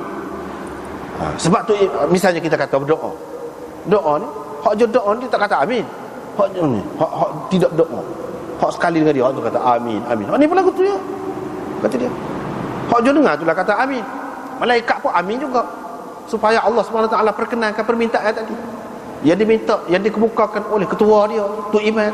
Sebab tu misalnya kita kata berdoa, doa ni hak je doa ni tak kata amin. Hak ni hak tidak doa, hak sekali dengan dia hak tu kata amin, amin. Ni pun lagu tu ya, kata dia. Hak je dengar tu lah kata amin. Malaikat pun amin juga, supaya Allah SWT perkenankan permintaan tadi yang diminta, yang dikemukakan oleh ketua dia, tu imam,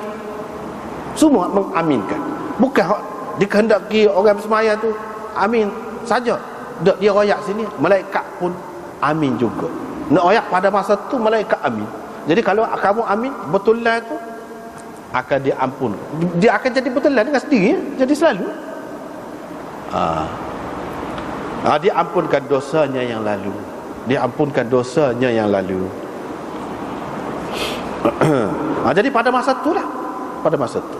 semua mengaminkan. Bukan hak dikehendaki orang bersemayam tu amin saja. Dia royak sini, malaikat pun amin juga. Nak royak pada masa tu malaikat amin. Jadi kalau kamu amin, betulan tu akan diampun. Dia akan jadi betulan dengan sendiri, jadi selalu. Diampunkan dosanya yang lalu. Diampunkan dosanya yang lalu. Jadi pada masa tu lah, pada masa tu.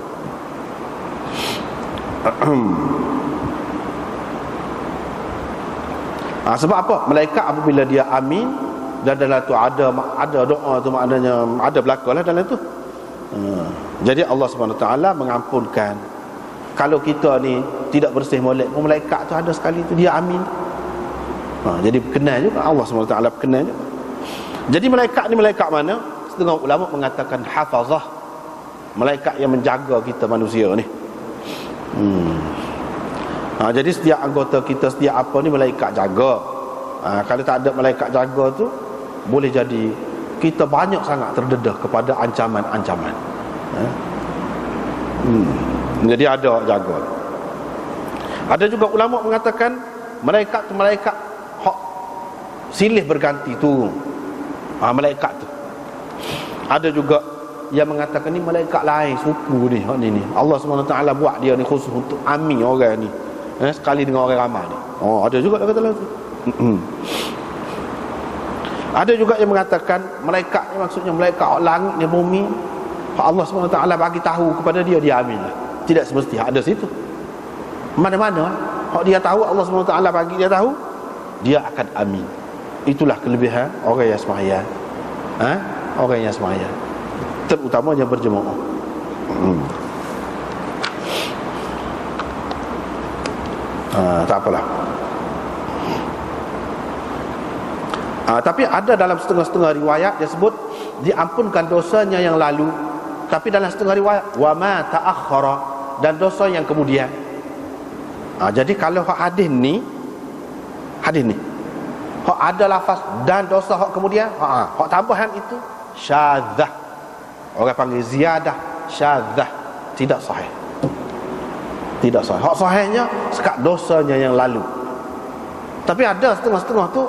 Sebab apa? Malaikat apabila dia amin, dan dalam tu ada doa tu, maknanya ada belakalah dalam tu. Jadi Allah SWT mengampunkan. Kalau kita ni tidak bersih molek, malaikat tu ada sekali tu dia amin. Jadi berkenan juga, Allah SWT berkenan juga. Jadi malaikat ni malaikat mana? Setengah ulama mengatakan hafazah, malaikat yang menjaga kita manusia ni. Jadi setiap anggota kita, setiap apa ni malaikat jaga. Kalau tak ada malaikat jaga tu, boleh jadi kita banyak sangat terdedah kepada ancaman-ancaman. Jadi ada jaga. Ada juga ulama mengatakan malaikat tu malaikat hak silih berganti turun. Malaikat tu. Ada juga yang mengatakan ni malaikat lain suku ni, hak ni. Allah SWT buat dia ni khusus untuk amin orang ni. Sekali dengan orang ramai ni. Ada juga dia kata lah tu. Ada juga yang mengatakan malaikat ni maksudnya malaikat langit dan bumi. Allah SWT bagi tahu kepada dia, dia amin lah. Tidak semestinya ada situ. Mana-mana hak dia tahu, Allah SWT bagi dia tahu, dia akan amin. Itulah kelebihan orang yang sembahyang. Orang yang sembahyang, terutamanya berjemaah. Tak apalah. Tapi ada dalam setengah-setengah riwayat dia sebut diampunkan dosanya yang lalu, tapi dalam setengah riwayat wa ma ta'akhkhara, dan dosa yang kemudian. Jadi kalau hadis ni hak ada lafaz dan dosa hak kemudian, hak tambahan itu syadzah. Orang panggil ziyadah syadzah, tidak sahih. Tidak sahih. Hak sahihnya sekat dosanya yang lalu. Tapi ada setengah-setengah tu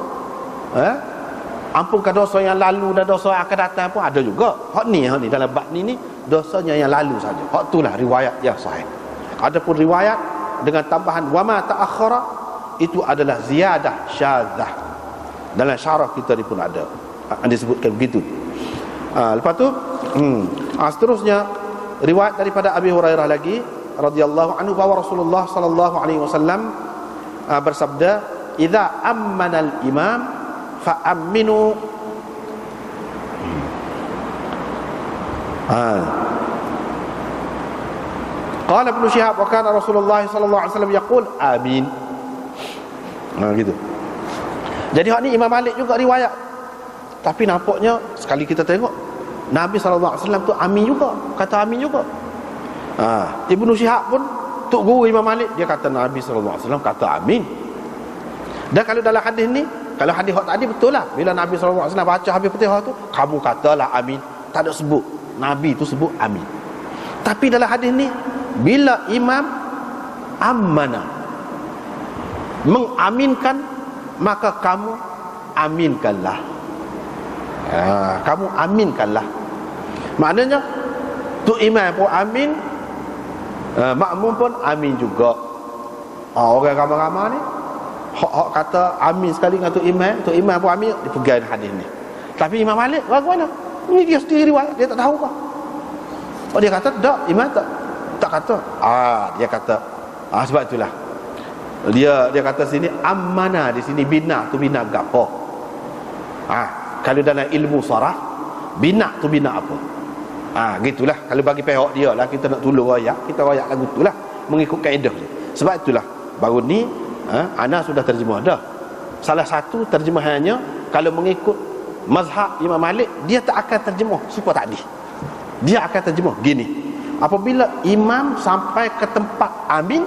ampunkan dosa yang lalu dan dosa yang akan datang pun ada juga. Hak ni dalam bab ni dosanya yang lalu saja. Hak itulah riwayat yang sahih. Adapun riwayat dengan tambahan wa ma ta'akhkhara itu adalah ziyadah syadzah. Dalam syarah kita ni pun ada disebutkan begitu. Lepas tu seterusnya riwayat daripada Abi Hurairah lagi radhiyallahu anhu bahawa Rasulullah sallallahu alaihi wasallam bersabda, "Idza ammana al-imam fa aminu." Qala Ibnu Syihab wa kana Rasulullah sallallahu alaihi wasallam yaqul amin. Gitu. Jadi hak ni Imam Malik juga riwayat. Tapi nampaknya sekali kita tengok Nabi sallallahu alaihi wasallam tu amin juga, kata amin juga. Ibnu Syihab pun tok guru Imam Malik, dia kata Nabi sallallahu alaihi wasallam kata amin. Dan kalau dalam hadis ni, kalau hadis hak tadi betul lah, bila Nabi sallallahu alaihi wasallam baca habis Fatihah tu, kamu katalah amin, tak ada sebut Nabi tu sebut amin. Tapi dalam hadis ni, bila imam ammana, mengaminkan, maka kamu aminkanlah. Kamu aminkanlah. Maknanya tu imam pun amin, makmum pun amin juga. Orang ramai-ramai ni hak kata amin sekali dengan tu imam pun amin, dipegang hadis ni. Tapi Imam Malik bagaimana? Ini dia sendiri riwayat, dia tak tahu kah? Dia kata tak, imam tak kata. Dia kata sebab itulah dia kata sini ammana, di sini bina tu bina gapo. Kalau dalam ilmu sarah, bina tu bina apa? Gitulah. Kalau bagi pihak dia lah, kita nak tolong ayat, kita ayat lagu itulah mengikut kaedah dia. Sebab itulah baru ni ana sudah terjemah dah. Salah satu terjemahannya kalau mengikut mazhab Imam Malik, dia tak akan terjemah supaya tadi. Dia akan terjemah gini: apabila imam sampai ke tempat amin,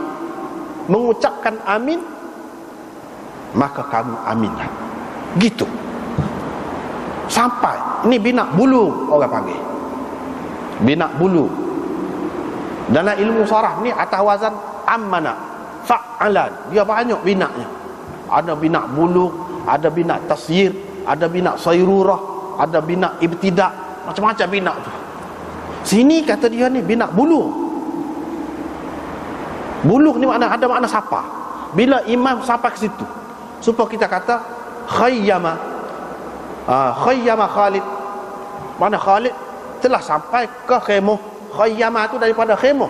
mengucapkan amin, maka kamu aminlah. Gitu. Sampai ini bina bulu, orang panggil bina bulu. Dalam ilmu sarah ni atas wazan ammana, fa'alan, dia banyak binanya. Ada bina bulu, ada bina tasyir, ada bina sayrurah, ada bina ibtida', macam-macam bina tu. Sini kata dia ni bina bulu. Bulu ni makna ada makna sapa. Bila imam sampai ke situ, supaya kita kata khayyama. Khayyama Khalid. Mana Khalid telah sampai ke khemah. Khayyama tu daripada khemah.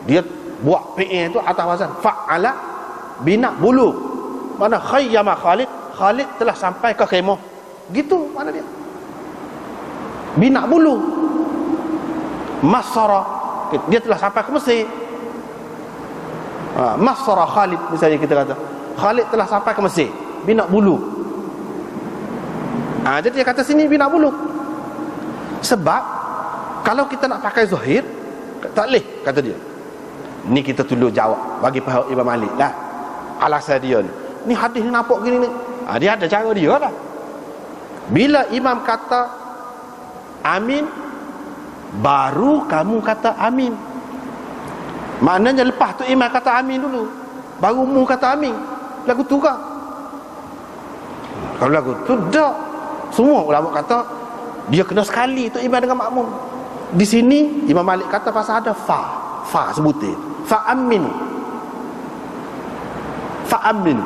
Dia buat PA tu atas wazan fa'ala bina bulu. Mana khayyama Khalid, Khalid telah sampai ke khemah. Gitu mana dia? Bina bulu. Masara, dia telah sampai ke Mesir. Masara Khalid, misalnya kita kata Khalid telah sampai ke Mesir, bina bulu. Jadi dia kata sini bina bulu. Sebab kalau kita nak pakai zahir, tak boleh, kata dia. Ni kita tolong jawab bagi pihak Imam Malik lah alasan dia ni. Ni hadis ni nampak gini ni. Dia ada cara dia lah. Bila imam kata amin, baru kamu kata amin. Maknanya lepas tu imam kata amin dulu, baru mu kata amin. Lagu tu kan? Kalau lagu tu tak. Semua ulama kata dia kena sekali tu imam dengan makmum. Di sini Imam Malik kata pasal ada fa sebutin. Fa aminu. Fa aminu.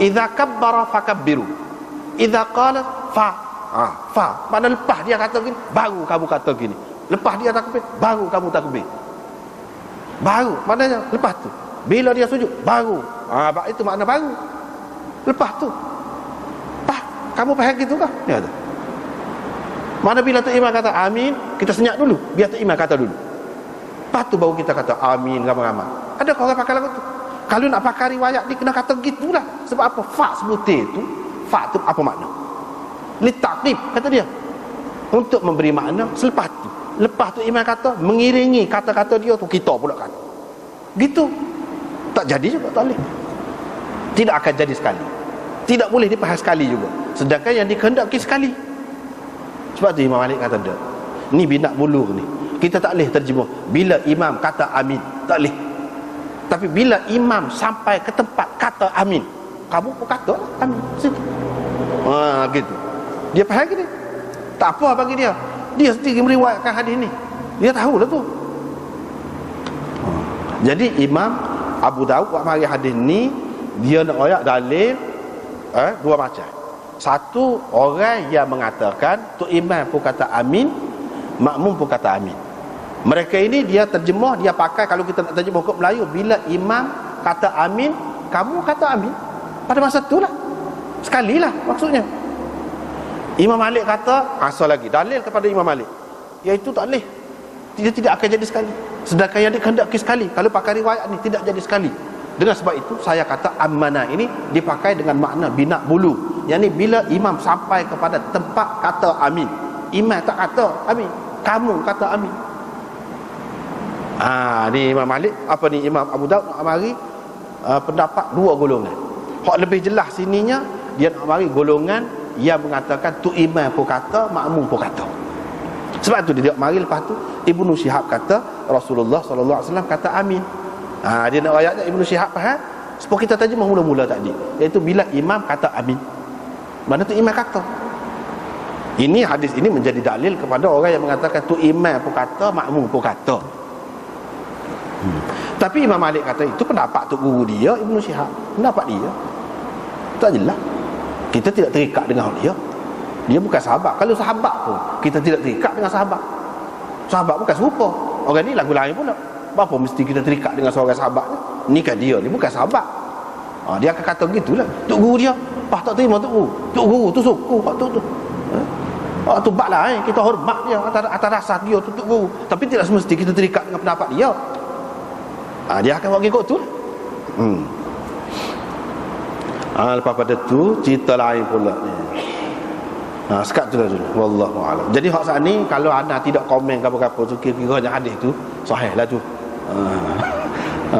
Idza kabbara fakabbiru. Idza qala fa. Mana lepas dia kata gini, baru kamu kata gini. Lepas dia takbir, baru kamu takbir. Baru, maknanya lepas tu. Bila dia sujud, baru. Itu makna baru. Lepas tu. Kamu faham gitu kah? Dia kata. Mana bila tu imam kata amin, kita senyap dulu. Biar tu imam kata dulu. Lepas tu baru kita kata amin ramai-ramai. Ada orang pakai lagu tu? Kalau nak pakai riwayat ni, kena kata gitulah. Sebab apa? Fa sebutir tu, fa tu apa makna? litaqib, kata dia, untuk memberi makna selepas tu. Lepas tu imam kata, mengiringi kata-kata dia tu kita pula kata. Gitu. Tak jadi juga, tak boleh. Tidak akan jadi sekali. Tidak boleh dipahas sekali juga. Sedangkan yang dikehendaki sekali. Sebab tu Imam Malik kata dia, ni binak bulu ni, kita tak boleh terjemah bila imam kata amin, tak boleh. Tapi bila imam sampai ke tempat kata amin, kamu pun kata amin situ. Gitu. Dia faham ke dia? Tak apa bagi dia. Dia sendiri meriwayatkan hadis ni. Dia tahulah tu. Jadi Imam Abu Daud buat mari hadis ni, dia nak ayat dalil dua macam. Satu, orang yang mengatakan tu imam pun kata amin, makmum pun kata amin. Mereka ini dia terjemah, dia pakai, kalau kita nak terjemah hukum Melayu, bila imam kata amin, kamu kata amin. Pada masa itulah. Sekalilah maksudnya. Imam Malik kata, asal lagi dalil kepada Imam Malik, iaitu tak boleh. Dia tidak akan jadi sekali. Sedangkan yang dikehendaki sekali, kalau pakai riwayat ni tidak jadi sekali. Dengan sebab itu saya kata amanah ini dipakai dengan makna binak bulu. Yang ni bila imam sampai kepada tempat kata amin, imam tak kata amin, kamu kata amin. Ni Imam Malik, apa ni Imam Abu Daud nak mari pendapat dua golongan. Hak lebih jelas sininya, dia nak mari golongan yang mengatakan tu imam pun kata, makmum pun kata. Sebab tu dia mari lepas tu Ibnu Syihab kata Rasulullah sallallahu alaihi wasallam kata amin. Dia nak ayatnya Ibnu Syihab faham. Supaya kita terjemah mula-mula tadi, iaitu bila imam kata amin, mana tu imam kata. Ini hadis ini menjadi dalil kepada orang yang mengatakan tu imam pun kata, makmum pun kata. Tapi Imam Malik kata itu pendapat tu guru dia Ibnu Syihab, pendapat dia tak jelas. Kita tidak terikat dengan dia. Dia bukan sahabat. Kalau sahabat pun kita tidak terikat dengan sahabat. Sahabat bukan serupa. Orang ni lagu lain pula. Apa mesti kita terikat dengan seorang sahabat ni? Ni kan dia ni bukan sahabat. Dia akan kata begitulah. Tok guru dia, tak terima tok guru. Tok guru tu suku tok tu. Tu baklah kita hormat dia atas dasar dia tu tok guru. Tapi tidak semesti kita terikat dengan pendapat dia. Dia akan buat ikut tu. Lepas pada tu cerita lain pula. Sekat tu lah dulu. Wallahu a'lam. Jadi hak saat ni kalau anda tidak komen apa-apa tu, kira-kira hadis tu sahih lah tu.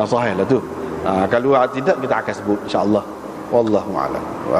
Sahih lah tu. Kalau tidak kita akan sebut insya-Allah. Wallahu a'lam.